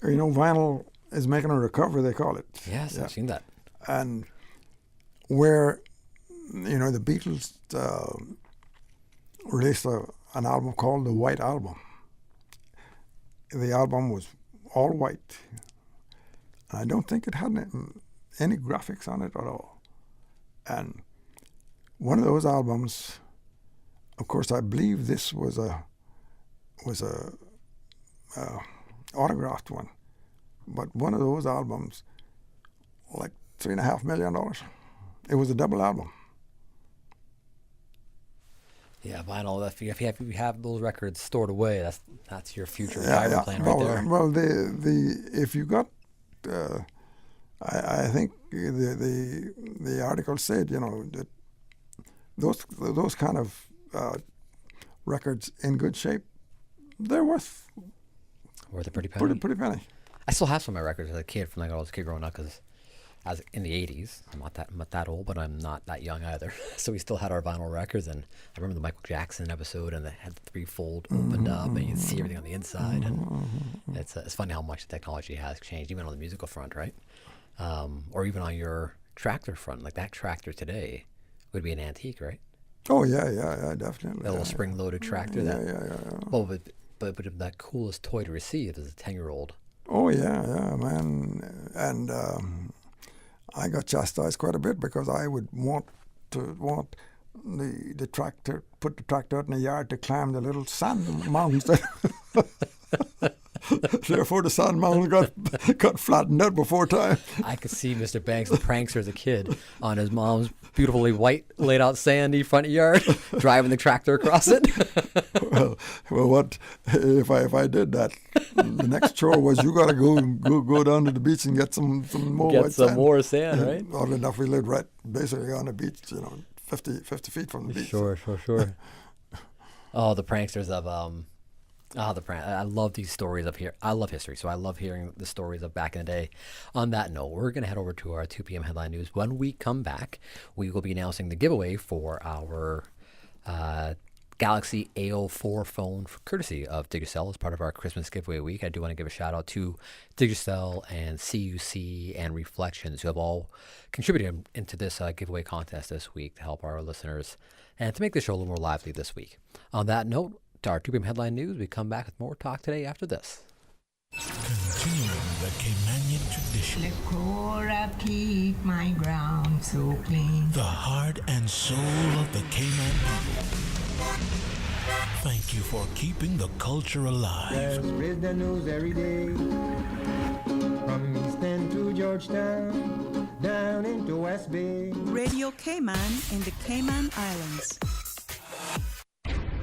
you know, vinyl is making a recovery, they call it. Yes, I've seen that. And where, you know, the Beatles released an album called the White Album. The album was all white. I don't think it had any graphics on it at all. And one of those albums, of course, I believe this was a autographed one, but one of those albums, like $3.5 million. It was a double album. Yeah, vinyl. If you have those records stored away, that's your future retirement plan right there. Well, if you got, I think the article said, you know, that those kind of records in good shape, they're worth a pretty penny. Pretty penny. I still have some of my records as a kid from I was a kid growing up, because I was in the 80s. I'm not that old, but I'm not that young either. So we still had our vinyl records, and I remember the Michael Jackson episode, and they had the three-fold opened up, and you can see everything on the inside. And it's funny how much the technology has changed, even on the musical front, right? Or even on your tractor front. Like that tractor today would be an antique, right? Oh yeah, definitely. That little spring-loaded tractor. Yeah. Well, but that coolest toy to receive is a 10-year-old. Oh yeah, man. And I got chastised quite a bit because I would want the tractor, put the tractor out in the yard to climb the little sand mounds. Therefore, the Sand Mountain got flattened out before time. I could see Mr. Banks, the prankster as a kid, on his mom's beautifully white, laid out sandy front yard, driving the tractor across it. well, what if I did that? The next chore was you got to go down to the beach and get some more get white some sand. more sand, right? Oddly enough, we lived right basically on the beach, 50 feet from the beach. Sure. Oh, the pranksters of I love these stories of here. I love history, so I love hearing the stories of back in the day. On that note, we're going to head over to our 2 p.m. headline news. When we come back, we will be announcing the giveaway for our Galaxy A04 phone, courtesy of Digicel, as part of our Christmas giveaway week. I do want to give a shout out to Digicel and CUC and Reflections, who have all contributed into this giveaway contest this week to help our listeners and to make the show a little more lively this week. On that note, to our 2 p.m. headline news, we come back with more talk today after this. Continuing the Caymanian tradition. Let Cora keep my ground so clean. The heart and soul of the Cayman people. Thank you for keeping the culture alive. There's spread the news every day. From East End to Georgetown, down into West Bay. Radio Cayman in the Cayman Islands.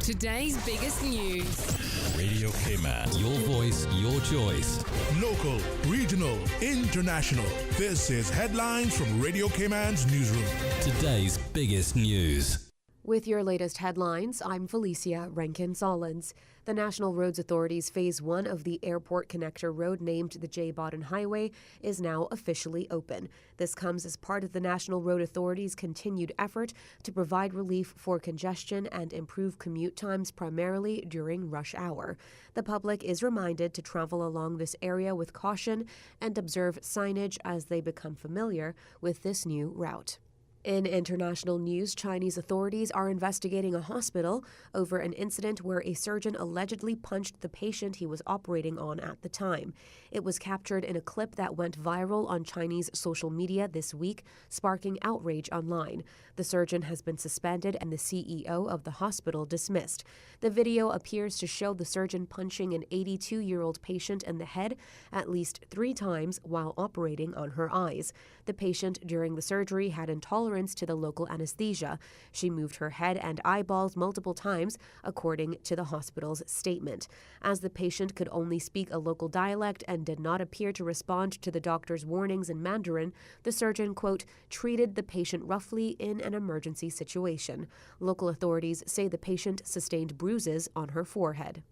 Today's biggest news. Radio Cayman. Your voice, your choice. Local, regional, international. This is Headlines from Radio Cayman's newsroom. Today's biggest news. With your latest headlines, I'm Felicia Rankin-Solins. The National Roads Authority's Phase 1 of the Airport Connector Road, named the J. Bodden Highway, is now officially open. This comes as part of the National Road Authority's continued effort to provide relief for congestion and improve commute times, primarily during rush hour. The public is reminded to travel along this area with caution and observe signage as they become familiar with this new route. In international news, Chinese authorities are investigating a hospital over an incident where a surgeon allegedly punched the patient he was operating on at the time. It was captured in a clip that went viral on Chinese social media this week, sparking outrage online. The surgeon has been suspended and the CEO of the hospital dismissed. The video appears to show the surgeon punching an 82-year-old patient in the head at least 3 times while operating on her eyes. The patient during the surgery had intolerance to the local anesthesia. She moved her head and eyeballs multiple times, according to the hospital's statement. As the patient could only speak a local dialect and did not appear to respond to the doctor's warnings in Mandarin, the surgeon, quote, treated the patient roughly in an emergency situation. Local authorities say the patient sustained bruises on her forehead.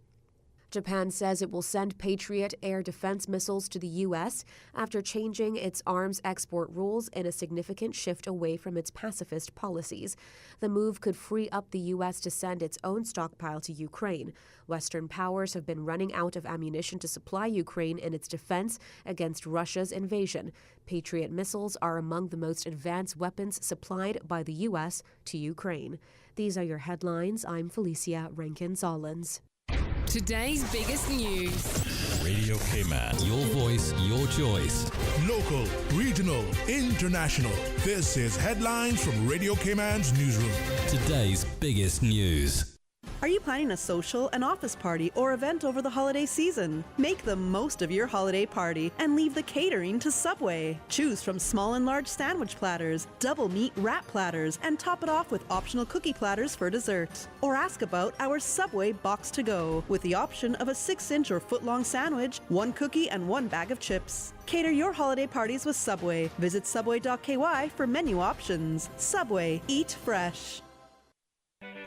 Japan says it will send Patriot air defense missiles to the U.S. after changing its arms export rules in a significant shift away from its pacifist policies. The move could free up the U.S. to send its own stockpile to Ukraine. Western powers have been running out of ammunition to supply Ukraine in its defense against Russia's invasion. Patriot missiles are among the most advanced weapons supplied by the U.S. to Ukraine. These are your headlines. I'm Felicia Rankin-Solins. Today's biggest news. Radio Cayman. Your voice, your choice. Local, regional, international. This is Headlines from Radio Cayman's newsroom. Today's biggest news. Are you planning a social, an office party, or event over the holiday season? Make the most of your holiday party and leave the catering to Subway. Choose from small and large sandwich platters, double meat wrap platters, and top it off with optional cookie platters for dessert. Or ask about our Subway Box to Go, with the option of a 6-inch or foot-long sandwich, 1 cookie, and 1 bag of chips. Cater your holiday parties with Subway. Visit subway.ky for menu options. Subway, eat fresh.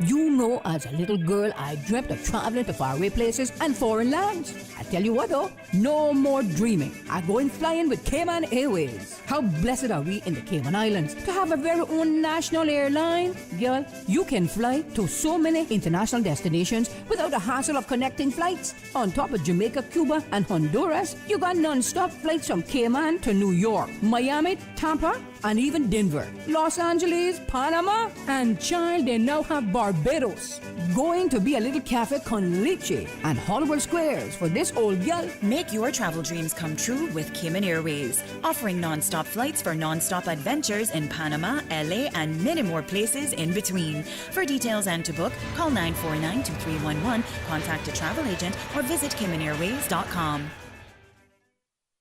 You know, as a little girl, I dreamt of traveling to faraway places and foreign lands. I tell you what though, no more dreaming. I'm going flying with Cayman Airways. How blessed are we in the Cayman Islands to have a very own national airline? Girl, you can fly to so many international destinations without the hassle of connecting flights. On top of Jamaica, Cuba, and Honduras, you got non-stop flights from Cayman to New York, Miami, Tampa, and even Denver, Los Angeles, Panama, and child, they now have Barbados. Going to be a little cafe con leche and Hollywood Squares for this old gal. Make your travel dreams come true with Cayman Airways, offering non-stop flights for non-stop adventures in Panama, LA, and many more places in between. For details and to book, call 949-2311, contact a travel agent, or visit CaymanAirways.com.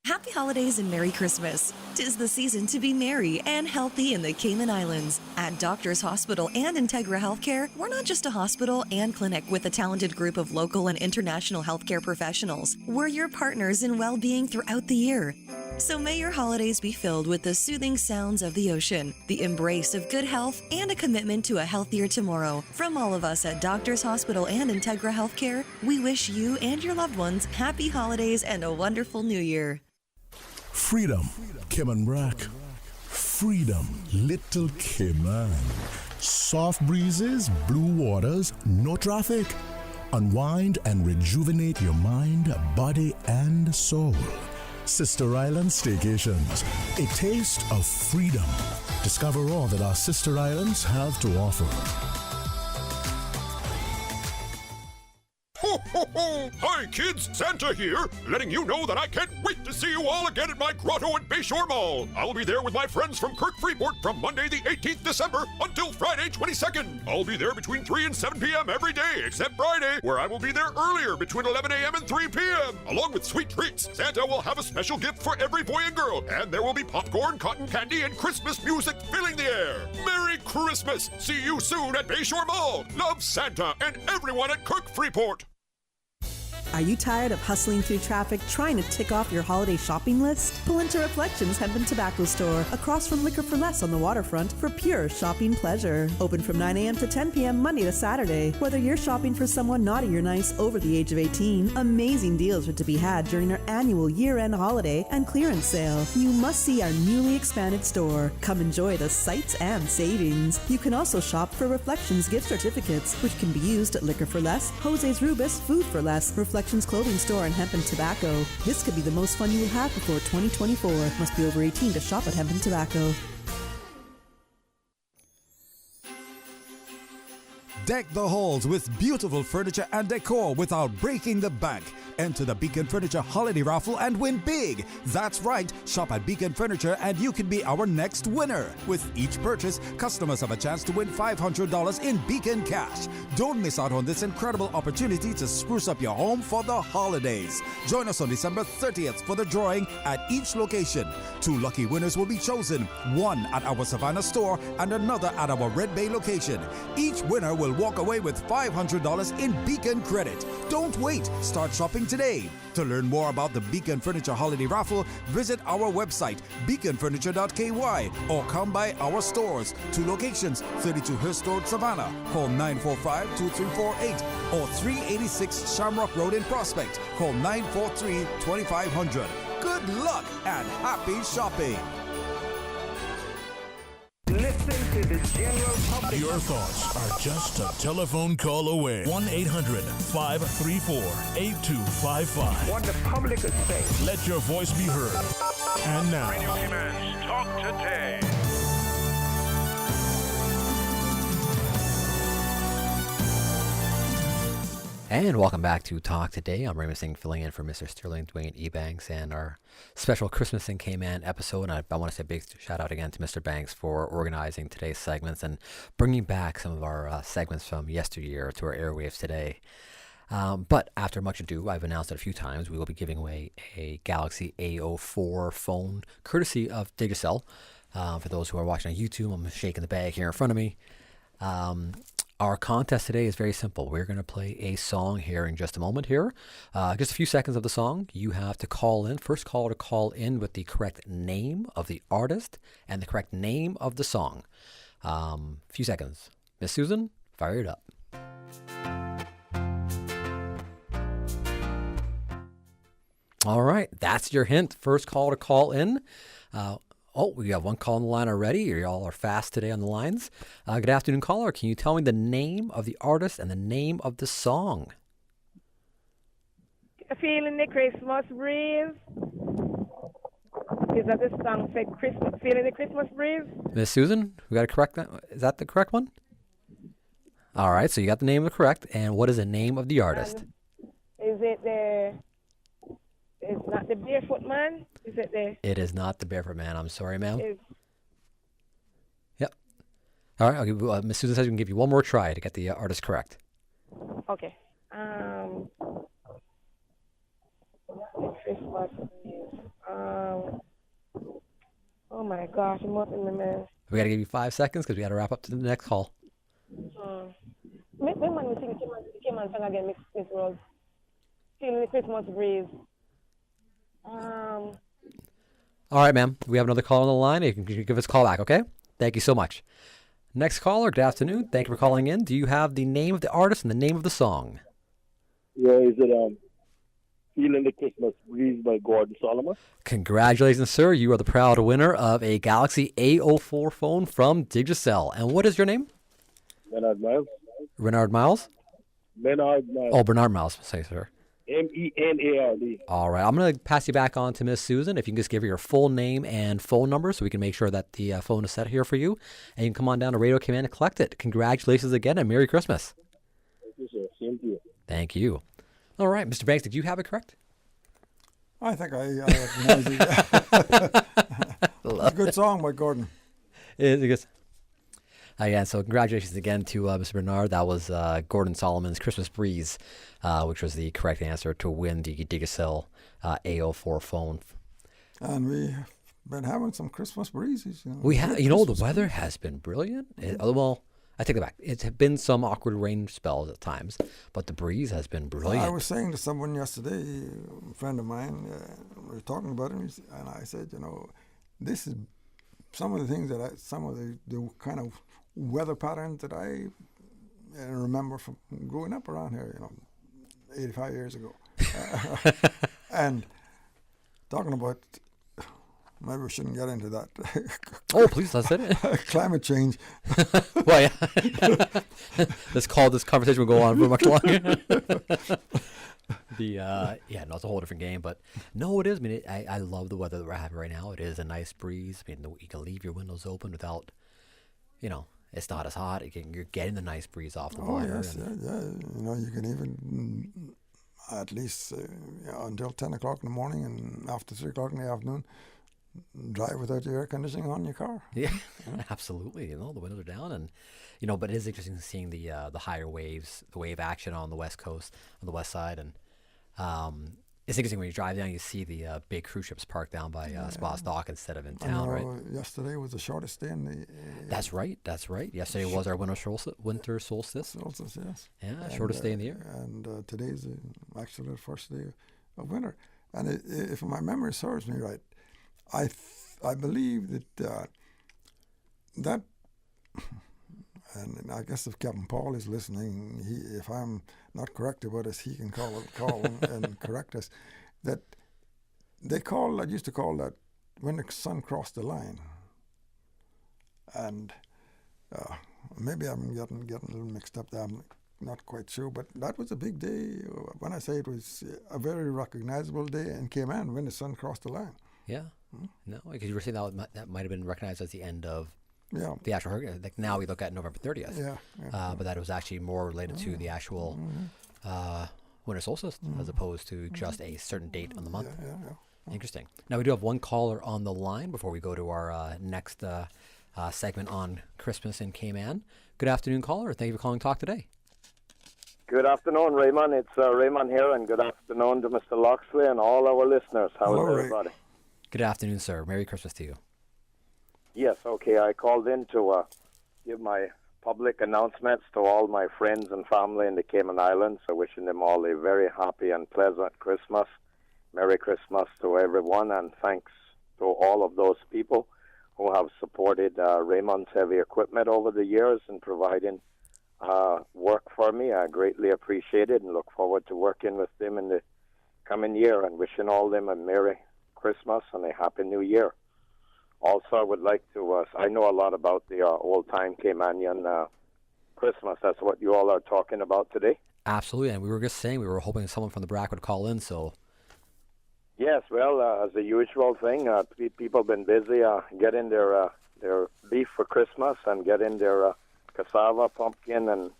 Happy holidays and Merry Christmas. 'Tis the season to be merry and healthy in the Cayman Islands. At Doctors Hospital and Integra Healthcare, we're not just a hospital and clinic with a talented group of local and international healthcare professionals. We're your partners in well-being throughout the year. So may your holidays be filled with the soothing sounds of the ocean, the embrace of good health, and a commitment to a healthier tomorrow. From all of us at Doctors Hospital and Integra Healthcare, we wish you and your loved ones happy holidays and a wonderful new year. Freedom, Cayman Rack. Freedom, Little Cayman. Soft breezes, blue waters, no traffic. Unwind and rejuvenate your mind, body, and soul. Sister Island Staycations, a taste of freedom. Discover all that our sister islands have to offer. Ho, ho, ho! Hi, kids! Santa here, letting you know that I can't wait to see you all again at my grotto at Bayshore Mall. I'll be there with my friends from Kirk Freeport from Monday the 18th December until Friday 22nd. I'll be there between 3 and 7 p.m. every day, except Friday, where I will be there earlier between 11 a.m. and 3 p.m. Along with sweet treats, Santa will have a special gift for every boy and girl, and there will be popcorn, cotton candy, and Christmas music filling the air. Merry Christmas! See you soon at Bayshore Mall. Love, Santa and everyone at Kirk Freeport. Are you tired of hustling through traffic trying to tick off your holiday shopping list? Pull into Reflections Hemp and Tobacco Store across from Liquor for Less on the waterfront for pure shopping pleasure. Open from 9 a.m. to 10 p.m. Monday to Saturday. Whether you're shopping for someone naughty or nice over the age of 18, amazing deals are to be had during our annual year-end holiday and clearance sale. You must see our newly expanded store. Come enjoy the sights and savings. You can also shop for Reflections gift certificates, which can be used at Liquor for Less, Jose's Rubus, Food for Less, Reflections Clothing Store, and Hemp and Tobacco. This could be the most fun you will have before 2024. Must be over 18 to shop at Hemp and Tobacco. Deck the halls with beautiful furniture and decor without breaking the bank. Enter the Beacon Furniture Holiday Raffle and win big. That's right, shop at Beacon Furniture and you can be our next winner. With each purchase, customers have a chance to win $500 in Beacon cash. Don't miss out on this incredible opportunity to spruce up your home for the holidays. Join us on December 30th for the drawing at each location. 2 lucky winners will be chosen, one at our Savannah store and another at our Red Bay location. Each winner will walk away with $500 in Beacon credit. Don't wait, start shopping today. To learn more about the Beacon Furniture Holiday Raffle, visit our website, beaconfurniture.ky, or come by our stores. 2 locations, 32 Hearst Road, Savannah. Call 945-2348 or 386 Shamrock Road in Prospect. Call 943-2500. Good luck and happy shopping. Listen to the general public. Your thoughts are just a telephone call away. 1-800-534-8255. What the public is saying. Let your voice be heard. And now, Radio Cayman's Talk Today. And welcome back to Talk Today. I'm Raymond Singh, filling in for Mr. Sterling Dwayne Ebanks and our special Christmas in Cayman episode. And I want to say a big shout out again to Mr. Banks for organizing today's segments and bringing back some of our segments from yesteryear to our airwaves today. But after much ado, I've announced it a few times, we will be giving away a Galaxy A04 phone courtesy of Digicel. For those who are watching on YouTube, I'm shaking the bag here in front of me. Our contest today is very simple. We're going to play a song here in just a moment here. Just a few seconds of the song. You have to call in. First call to call in with the correct name of the artist and the correct name of the song. Few seconds. Miss Susan, fire it up. All right. That's your hint. First call to call in. We have one call on the line already. You all are fast today on the lines. Good afternoon, caller. Can you tell me the name of the artist and the name of the song? Feeling the Christmas breeze. Is that the song for Christmas? Feeling the Christmas breeze? Miss Susan, we got to correct that. Is that the correct one? All right, so you got the name of the correct. And what is the name of the artist? Is it the... It's not the Barefoot Man? Is it the... It is not the Barefoot Man. I'm sorry, ma'am. Is, Yep. All right, I'll give Miss Susan says we can give you one more try to get the artist correct. okay. The Christmas breeze. Oh my gosh, I'm up in the mess. We got to give you 5 seconds because we got to wrap up to the next call. When we sing Cayman song again, Miss Rose. Feeling the Christmas breeze. All right, ma'am. We have another call on the line. You can give us a call back, okay? Thank you so much. Next caller, good afternoon. Thank you for calling in. Do you have the name of the artist and the name of the song? Yeah, is it Feeling the Christmas Breeze by Gordon Solomon? Congratulations, sir. You are the proud winner of a Galaxy A04 phone from Digicel. And what is your name? Bernard Miles. Renard Miles? Bernard Miles. Oh, Bernard Miles. Say, sir. Menard. All right. I'm going to pass you back on to Miss Susan. If you can just give her your full name and phone number so we can make sure that the phone is set here for you. And you can come on down to Radio Cayman and collect it. Congratulations again and Merry Christmas. Thank you, sir. Same to you. Thank you. All right. Mr. Banks, did you have it correct? I think I recognize it. A good song by Gordon. It is. Again, so congratulations again to Mr. Bernard. That was Gordon Solomon's Christmas Breeze, which was the correct answer to win the Digicel A04 phone. And we've been having some Christmas breezes. We have, the weather has been brilliant. Well, I take it back. It's been some awkward rain spells at times, but the breeze has been brilliant. I was saying to someone yesterday, a friend of mine, we were talking about it, and I said, this is some of the things that some of the kind of weather patterns that I remember from growing up around here, 85 years ago. And talking about, maybe we shouldn't get into that. Oh, please, let's say it. Climate change. Well, yeah. This conversation will go on for much longer. It's a whole different game, but no, it is. I mean, I love the weather that we're having right now. It is a nice breeze. I mean, you can leave your windows open without, it's not as hot. You're getting the nice breeze off the water. Yes, yeah. You can even at least until 10 o'clock in the morning and after 3 o'clock in the afternoon, drive without the air conditioning on your car. Yeah, absolutely. The windows are down, and but it is interesting seeing the higher waves, the wave action on the west coast, on the west side, and it's interesting when you drive down, you see the big cruise ships parked down by Spas Dock instead of in town, right? Yesterday was the shortest day in the. That's right. Yesterday was our winter solstice. Solstice, yes. Yeah, shortest day in the year. And today's actually the first day of winter. And if my memory serves me right, I believe that that, and I guess if Captain Paul is listening, if I'm not correct about us, he can call and correct us. That they used to call that when the sun crossed the line. And maybe I'm getting a little mixed up there. I'm not quite sure, but that was a big day. When I say it was a very recognizable day in Cayman when the sun crossed the line. Yeah. No, because you were saying that might have been recognized as the end of the actual hurricane. Like now we look at November 30th. Yeah. But that was actually more related to the actual winter solstice as opposed to just a certain date on the month. Yeah. Interesting. Now we do have one caller on the line before we go to our next segment on Christmas in Cayman. Good afternoon, caller. Thank you for calling Talk Today. Good afternoon, Raymond. It's Raymond here, and good afternoon to Mr. Loxley and all our listeners. How is everybody? Good afternoon, sir. Merry Christmas to you. Yes, okay. I called in to give my public announcements to all my friends and family in the Cayman Islands. Wishing them all a very happy and pleasant Christmas. Merry Christmas to everyone, and thanks to all of those people who have supported Raymond's Heavy Equipment over the years and providing work for me. I greatly appreciate it and look forward to working with them in the coming year, and wishing all them a Merry Christmas and a Happy New Year. Also, I would like to, I know a lot about the old-time Caymanian Christmas. That's what you all are talking about today? Absolutely, and we were just saying we were hoping someone from the BRAC would call in, so... Yes, well, as the usual thing, people been busy getting their beef for Christmas and getting their cassava, pumpkin, and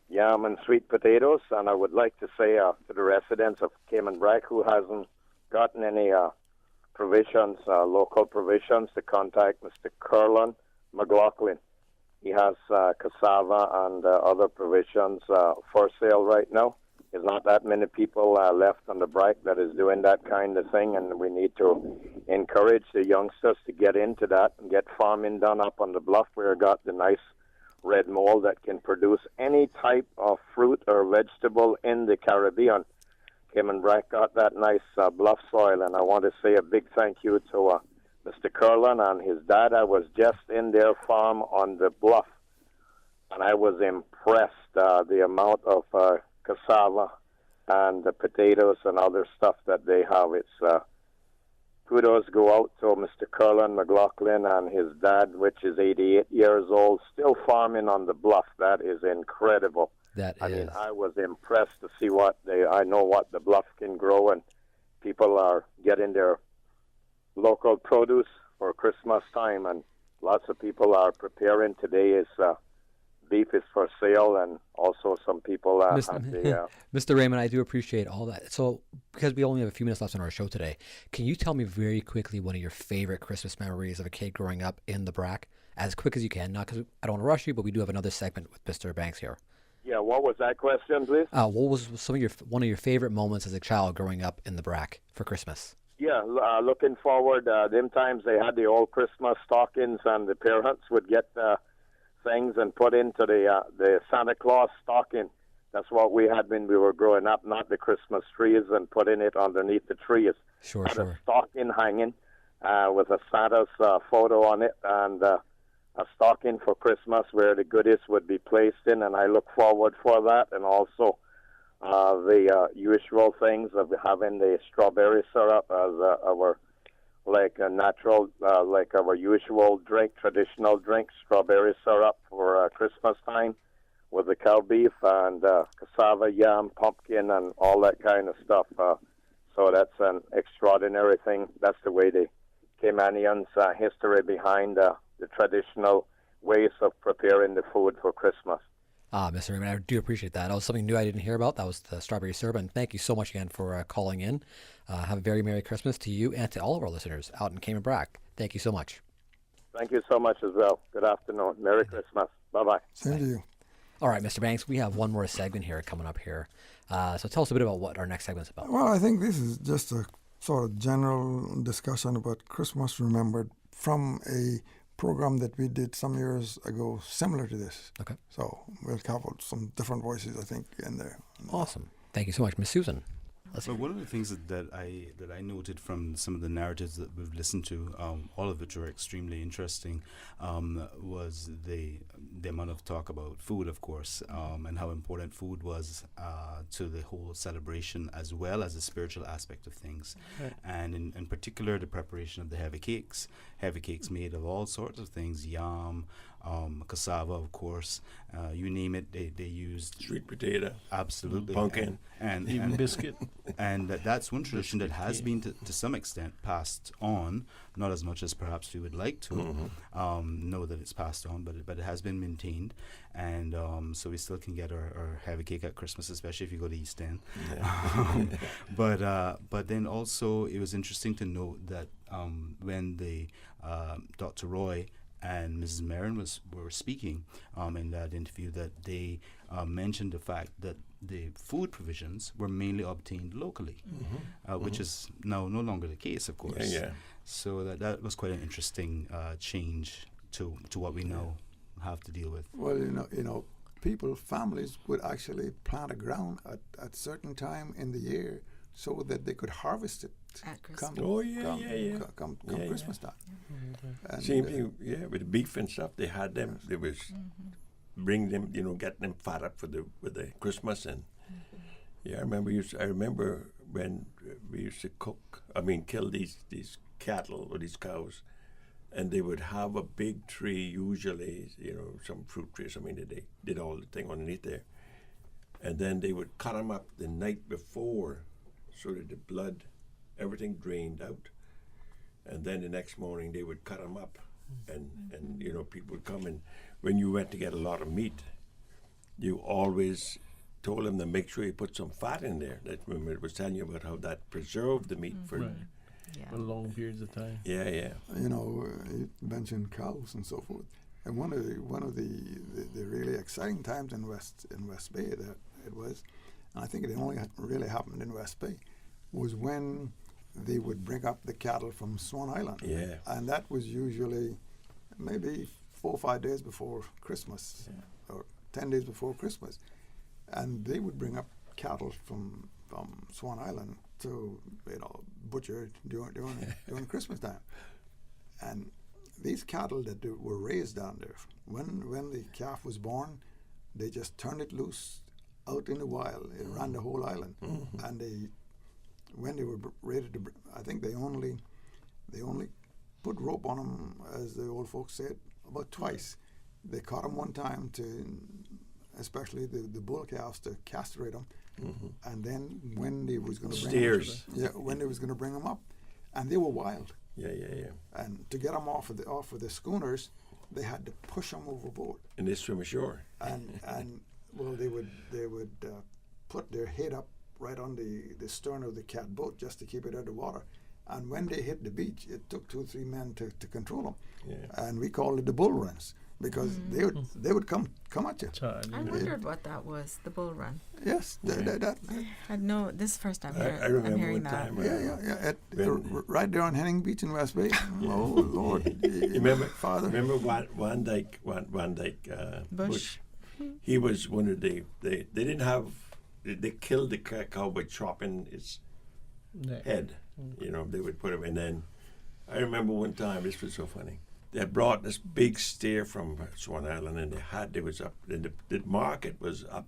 yam and sweet potatoes. And I would like to say to the residents of Cayman Brac who hasn't gotten any provisions, local provisions, to contact Mr. Curlin McLaughlin. He has cassava and other provisions for sale right now. There's not that many people left on the Brac that is doing that kind of thing, and we need to encourage the youngsters to get into that and get farming done up on the bluff where we got the nice red mold that can produce any type of fruit or vegetable in the Caribbean. Cayman Brac got that nice bluff soil, and I want to say a big thank you to Mr. Curlin and his dad. I was just in their farm on the bluff, and I was impressed the amount of cassava and the potatoes and other stuff that they have. It's kudos go out to Mr. Curlin McLaughlin and his dad, which is 88 years old, still farming on the bluff. That is incredible. I mean, I was impressed to see I know what the bluff can grow, and people are getting their local produce for Christmas time, and lots of people are preparing. Today is beef is for sale, and also some people Mr. Raymond, I do appreciate all that. So, because we only have a few minutes left on our show today, can you tell me very quickly one of your favorite Christmas memories of a kid growing up in the Brac? As quick as you can, not because I don't want to rush you, but we do have another segment with Mr. Banks here. Yeah, what was that question, please? What was one of your favorite moments as a child growing up in the Brac for Christmas? Yeah, looking forward. Them times they had the old Christmas stockings, and the parents would get things and put into the Santa Claus stocking. That's what we had when we were growing up, not the Christmas trees, and putting it underneath the trees. Sure. A stocking hanging with a Santa's photo on it, and a stocking for Christmas where the goodies would be placed in, and I look forward for that. And also the usual things of having the strawberry syrup as our natural, like our usual drink, traditional drink, strawberry syrup for Christmas time with the cow beef and cassava, yam, pumpkin, and all that kind of stuff. So that's an extraordinary thing. That's the way the Caymanians' history behind the traditional ways of preparing the food for Christmas. Mr. Raymond, I do appreciate that. That was something new I didn't hear about. That was the strawberry syrup, and thank you so much again for calling in. Have a very Merry Christmas to you and to all of our listeners out in Cayman Brac. Thank you so much. Thank you so much as well. Good afternoon. Merry Christmas. Bye-bye. Same to you. All right, Mr. Banks, we have one more segment here coming up here. So tell us a bit about what our next segment is about. Well, I think this is just a sort of general discussion about Christmas remembered from a program that we did some years ago similar to this. Okay. So we'll cover some different voices, I think, in there. Awesome. Thank you so much. Miss Susan. So one of the things that I noted from some of the narratives that we've listened to, all of which were extremely interesting, was the amount of talk about food, of course, and how important food was to the whole celebration, as well as the spiritual aspect of things. Right. And in particular, the preparation of the heavy cakes. Heavy cakes made of all sorts of things, yam, cassava, of course, you name it, they used sweet potato, absolutely, pumpkin, and even biscuit. And that's one tradition that has been to some extent passed on, not as much as perhaps we would like to know that it's passed on, but it has been maintained, and so we still can get our heavy cake at Christmas, especially if you go to East End. Yeah. But then also it was interesting to note that when the Dr. Roy and Mrs. Marin were speaking in that interview, that they mentioned the fact that the food provisions were mainly obtained locally, which is now no longer the case, of course. Yeah. So that was quite an interesting change to what we now have to deal with. Well, you know, families would actually plant a ground at certain time in the year so that they could harvest it at Christmas. Come Christmas time. And Same thing, with the beef and stuff. They had them. They was bring them, get them fat up with the Christmas. And I remember when we used to kill these cattle or these cows, and they would have a big tree, usually, some fruit trees. They did all the thing underneath there, and then they would cut them up the night before, so that the blood everything drained out. And then the next morning they would cut them up, and you know, people would come, and when you went to get a lot of meat, you always told them to make sure you put some fat in there. That when it was telling you about how that preserved the meat for for long periods of time. Yeah. You know, you mentioned cows and so forth, and one of the really exciting times in West Bay that it was, and I think it only really happened in West Bay, was when they would bring up the cattle from Swan Island. Yeah. And that was usually maybe 4 or 5 days before Christmas, or 10 days before Christmas. And they would bring up cattle from Swan Island to, you know, butcher during Christmas time. And these cattle that were raised down there, when the calf was born, they just turned it loose out in the wild. It ran the whole island. And when they were ready to, I think they only put rope on them, as the old folks said, about twice. They caught them one time especially the bull calves, to castrate them, and then when they was going to bring them up, and they were wild. Yeah. And to get them off of the schooners, they had to push them overboard. And they swim ashore. And well, they would put their head up right on the stern of the cat boat just to keep it out of the water. And when they hit the beach, it took 2 or 3 men to control them. Yeah. And we called it the bull runs, because they would come at you. I wondered what that was, the bull run. Yes, that. I know this is the first time I remember hearing one that. time. Right there on Henning Beach in West Bay. Oh Lord! Remember, Father? Remember Van Dyke Bush? He was one of they didn't have. They killed the cow by chopping its head. You know, they would put him, and then I remember one time, this was so funny. They brought this big steer from Swan Island, and it was up, and the market was up,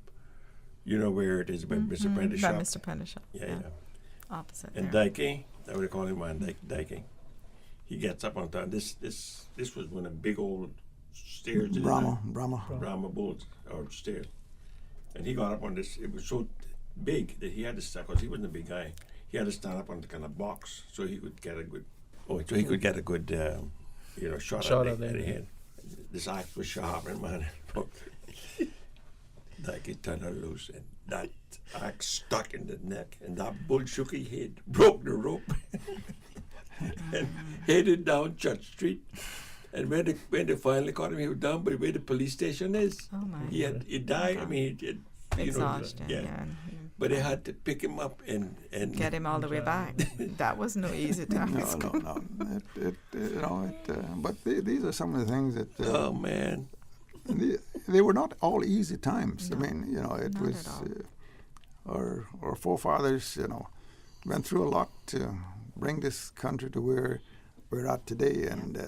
you know where it is, by Mr. Prentice shop. By Mr. Prentice shop. Yeah. Opposite and there. Dikey, I would call him Van Dikey. He gets up on time. This was one of the big old steers. Brahma bulls or steers. And he got up on this. It was so big that he had to stand, because he wasn't a big guy. He had to stand up on the kind of box so he could get a good. Shot at the head. This axe was sharp, and man, like it turned her loose, and that axe stuck in the neck, and that bull shook his head, broke the rope, and headed down Church Street. And when they finally caught him, he was down by where the police station is. Oh my! He died. I mean, exhaustion. But they had to pick him up and get him all the way back. That was no easy task. No. But these are some of the things that. Oh man. They were not all easy times. No, I mean, it was. Our forefathers, went through a lot to bring this country to where we're at today, and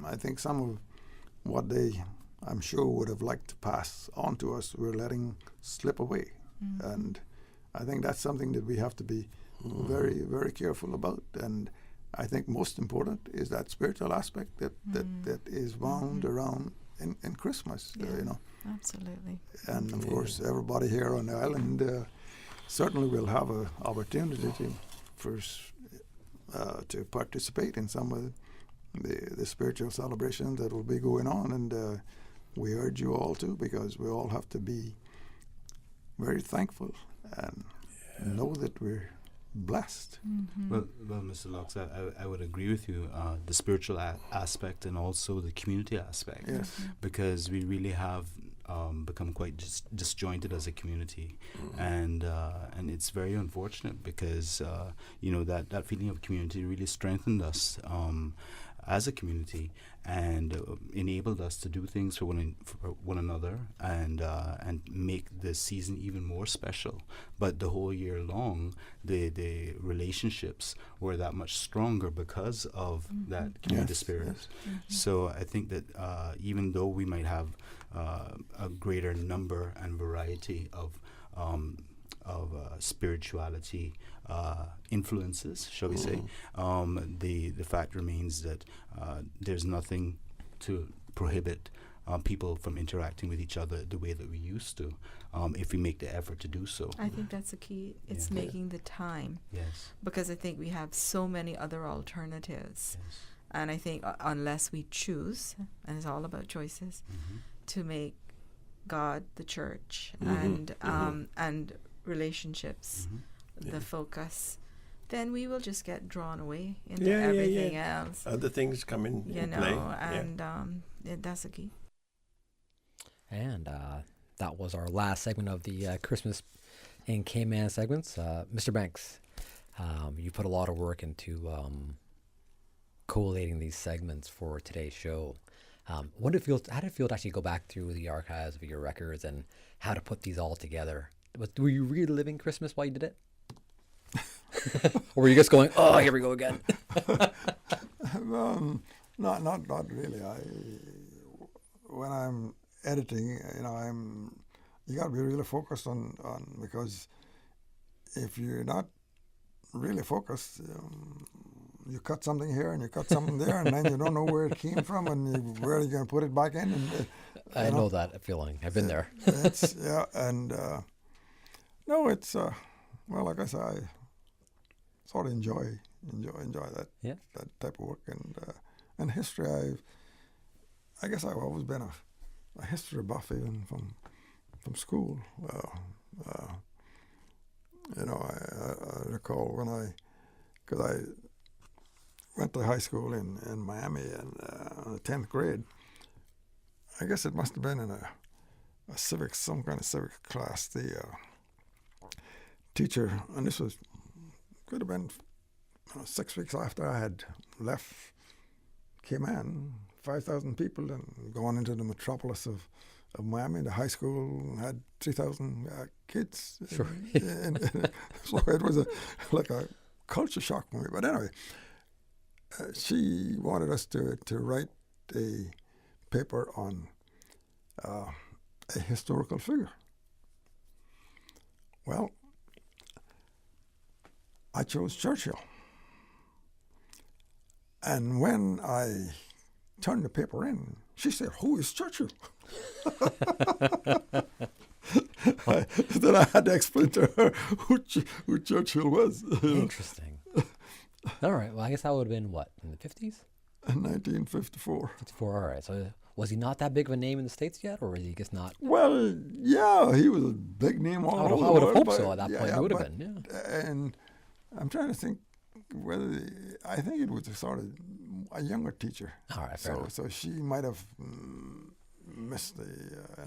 I think some of what they, I'm sure, would have liked to pass on to us, we're letting slip away, and I think that's something that we have to be very, very careful about. And I think most important is that spiritual aspect that is wound around in Christmas. Absolutely. And of course, everybody here on the island certainly will have an opportunity to participate in some of the spiritual celebrations that will be going on, and we urge you all to, because we all have to be very thankful and know that we're blessed. Well, Mr. Lox, I would agree with you, the spiritual aspect and also the community aspect. Yes. Because we really have become quite disjointed as a community, and it's very unfortunate, because that feeling of community really strengthened us as a community, and enabled us to do things for one another, and make the season even more special. But the whole year long, the relationships were that much stronger because of that community spirit. So I think that even though we might have a greater number and variety of spirituality influences, shall we say, the fact remains that there's nothing to prohibit people from interacting with each other the way that we used to, if we make the effort to do so. I think that's the key. It's making the time. Yes. Because I think we have so many other alternatives. Yes. And I think unless we choose, and it's all about choices, to make God, the church, and relationships the focus, then we will just get drawn away into everything else. Other things come in play. And that's the key. And that was our last segment of the Christmas in Cayman segments. Mr. Banks, you put a lot of work into collating these segments for today's show. How did it feel to actually go back through the archives of your records and how to put these all together? Were you reliving Christmas while you did it? Or were you just going, oh, here we go again? Not really. When I'm editing, you got to be really focused on because if you're not really focused, you cut something here and you cut something there, and then you don't know where it came from and where you're going to put it back in. And I know that feeling. I've been there. It's no, it's well, like I said, I sort of enjoy that that type of work and history. I guess I've always been a history buff even from school. I recall when because I went to high school in Miami and 10th grade. I guess it must have been in some kind of civics class. The teacher, and this could have been 6 weeks after I had left Cayman, 5,000 people, and gone into the metropolis of Miami. The high school had 3,000 kids. Sure. So it was like a culture shock for me. But anyway, she wanted us to write a paper on a historical figure. Well, I chose Churchill. And when I turned the paper in, she said, "Who is Churchill?" Then I had to explain to her who Churchill was. Interesting. All right. Well, I guess that would have been what, in the 50s? In 1954. 54. All right. So was he not that big of a name in the States yet, or was he just not? Well, yeah, he was a big name all over the world. I would have hoped so at that point. He would have been, And I'm trying to think whether I think it was a sort of a younger teacher. All right, fair enough. So she might have missed the.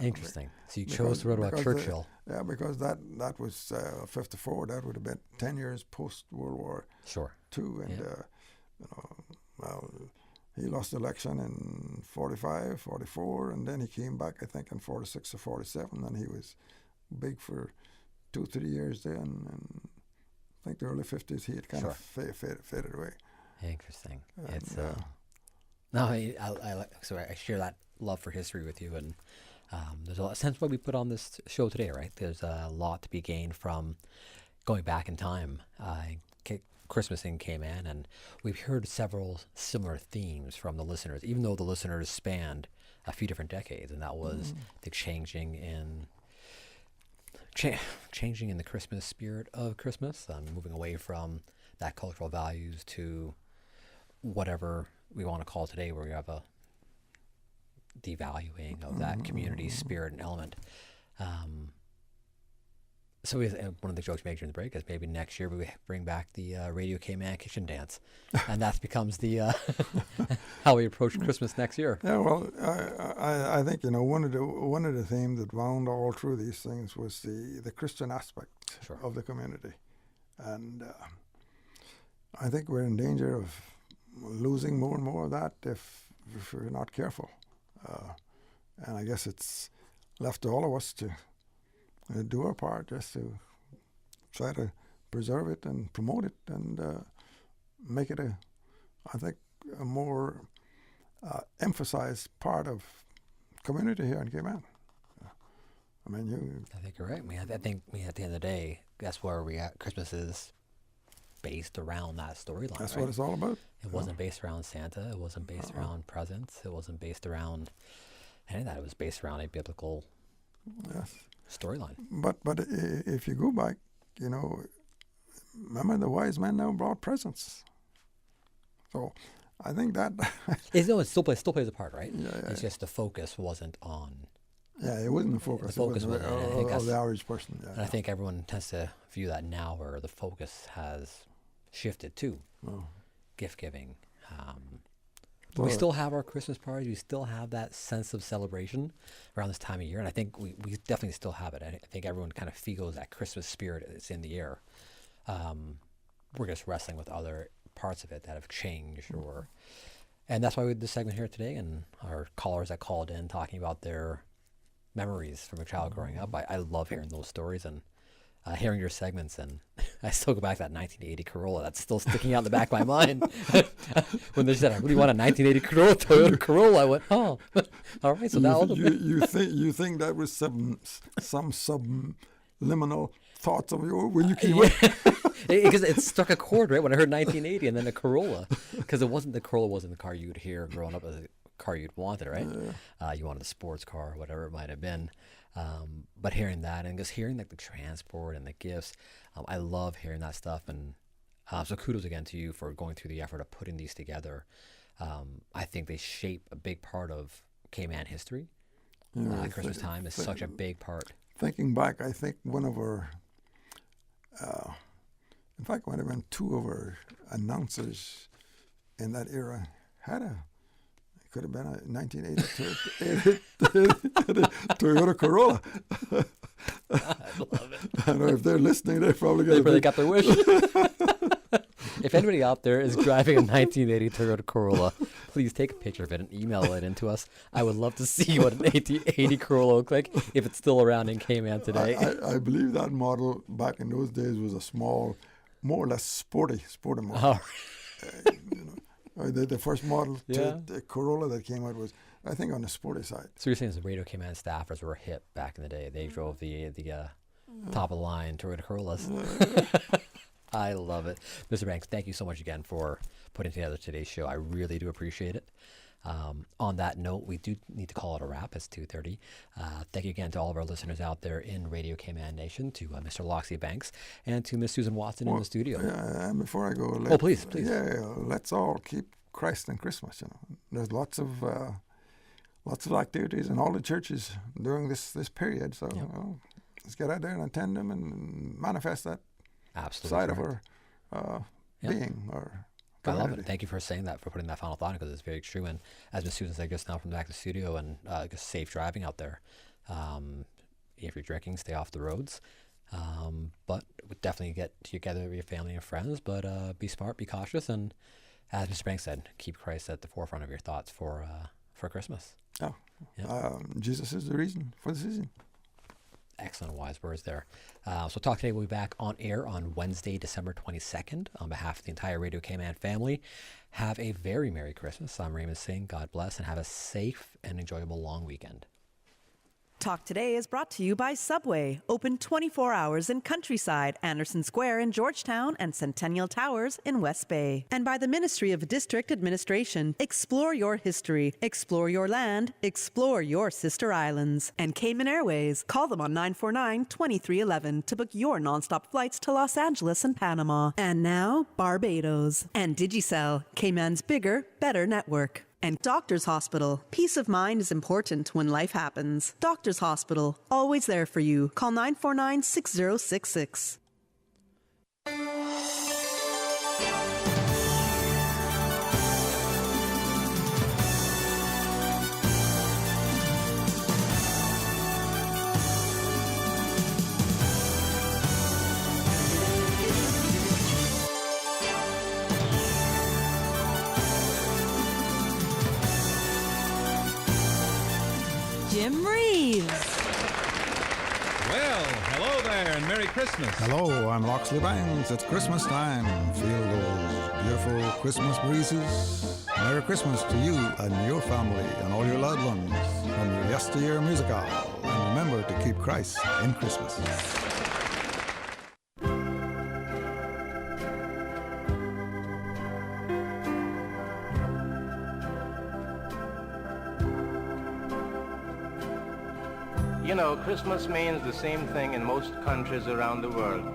Interesting. So you chose to write about Churchill. Because that was 54. That would have been 10 years post World War II, and well, he lost the election in 45, 44, and then he came back, I think, in 46 or 47, and he was big for 2-3 years then, and I think the early 50s he had kind of faded away. Interesting. It's I share that love for history with you, and there's a lot of sense what we put on this show today, right? There's a lot to be gained from going back in time, Christmas in Cayman, and we've heard several similar themes from the listeners, even though the listeners spanned a few different decades, and that was the changing in the Christmas spirit of Christmas, moving away from that cultural values to whatever we want to call it today, where we have a devaluing of that community spirit and element. So one of the jokes we made during the break is maybe next year we bring back the Radio Cayman kitchen dance, and that becomes the how we approach Christmas next year. Yeah, well, I think one of the themes that wound all through these things was the Christian aspect of the community, and I think we're in danger of losing more and more of that if we're not careful, and I guess it's left to all of us to do our part just to try to preserve it and promote it and make it a more emphasized part of community here in Cayman. I think you're right. I think at the end of the day, that's where Christmas is based around that storyline. That's what it's all about. It wasn't based around Santa. It wasn't based around presents. It wasn't based around And that it was based around a biblical storyline. But if you go back, remember the wise men now brought presents. So I think that it still plays a part, right? Yeah. It's just the focus wasn't on. Yeah, it wasn't the focus. The focus was of the average person. Yeah, and I think everyone tends to view that now, where the focus has shifted to gift giving. We still have our Christmas parties. We still have that sense of celebration around this time of year, and I think we definitely still have it. I think everyone kind of feels that Christmas spirit is in the air. We're just wrestling with other parts of it that have changed, and that's why we did this segment here today, and our callers that called in talking about their memories from a child growing up. I love hearing those stories and hearing your segments, and I still go back to that 1980 Corolla. That's still sticking out in the back of my mind. When they said, "What do you want, a 1980 Corolla, Toyota Corolla?" I went, "Oh, all right." So now you think that was some subliminal thoughts of yours when you came up? Because it struck a chord, right? When I heard 1980 and then a Corolla, because the Corolla wasn't the car you'd hear growing up as a car you'd wanted, right? You wanted a sports car, or whatever it might have been. But hearing that and just hearing like the transport and the gifts, I love hearing that stuff. And so kudos again to you for going through the effort of putting these together. I think they shape a big part of Cayman history. Christmas time is such a big part. Thinking back, I think one of our, in fact, might have been two of our announcers in that era had it could have been a 1980 Toyota Corolla. I love it. I don't know if they're listening, they probably got their wish. If anybody out there is driving a 1980 Toyota Corolla, please take a picture of it and email it into us. I would love to see what an 1980 Corolla looked like if it's still around in Cayman today. I believe that model back in those days was a small, more or less sporty model. The first model, the Corolla that came out was, I think, on the sporty side. So you're saying the Radio Cayman staffers were hip back in the day. They drove the top of the line Toyota Corollas. I love it. Mr. Banks, thank you so much again for putting together today's show. I really do appreciate it. On that note, we do need to call it a wrap. It's 2:30. Thank you again to all of our listeners out there in Radio Cayman Nation, to Mr. Loxley Banks, and to Miss Susan Watson in the studio. Yeah, and before I go, please. Yeah, let's all keep Christ in Christmas. There's lots of activities in all the churches during this period. So let's get out there and attend them and manifest that side of our being. I love it. Thank you for saying that, for putting that final thought in, because it's very true. And as Ms. Susan said just now from back to the studio, and just safe driving out there. If you're drinking, stay off the roads. But definitely get together with your family and friends. But be smart, be cautious, and as Mr. Banks said, keep Christ at the forefront of your thoughts for Christmas. Jesus is the reason for the season. Excellent wise words there. So Talk Today will be back on air on Wednesday, December 22nd. On behalf of the entire Radio Cayman family, have a very Merry Christmas. I'm Raymond Singh. God bless, and have a safe and enjoyable long weekend. Talk Today is brought to you by Subway, open 24 hours in Countryside, Anderson Square in Georgetown, and Centennial Towers in West Bay. And by the Ministry of District Administration. Explore your history, explore your land, explore your sister islands. And Cayman Airways. Call them on 949-2311 to book your nonstop flights to Los Angeles and Panama. And now, Barbados. And Digicel, Cayman's bigger, better network. And Doctors Hospital. Peace of mind is important when life happens. Doctors Hospital, always there for you. Call 949-6066. Jim Reeves. Well, hello there and Merry Christmas. Hello, I'm Loxley Banks. It's Christmas time. Feel those beautiful Christmas breezes. Merry Christmas to you and your family and all your loved ones from your yesteryear musical. And remember to keep Christ in Christmas. You know, Christmas means the same thing in most countries around the world.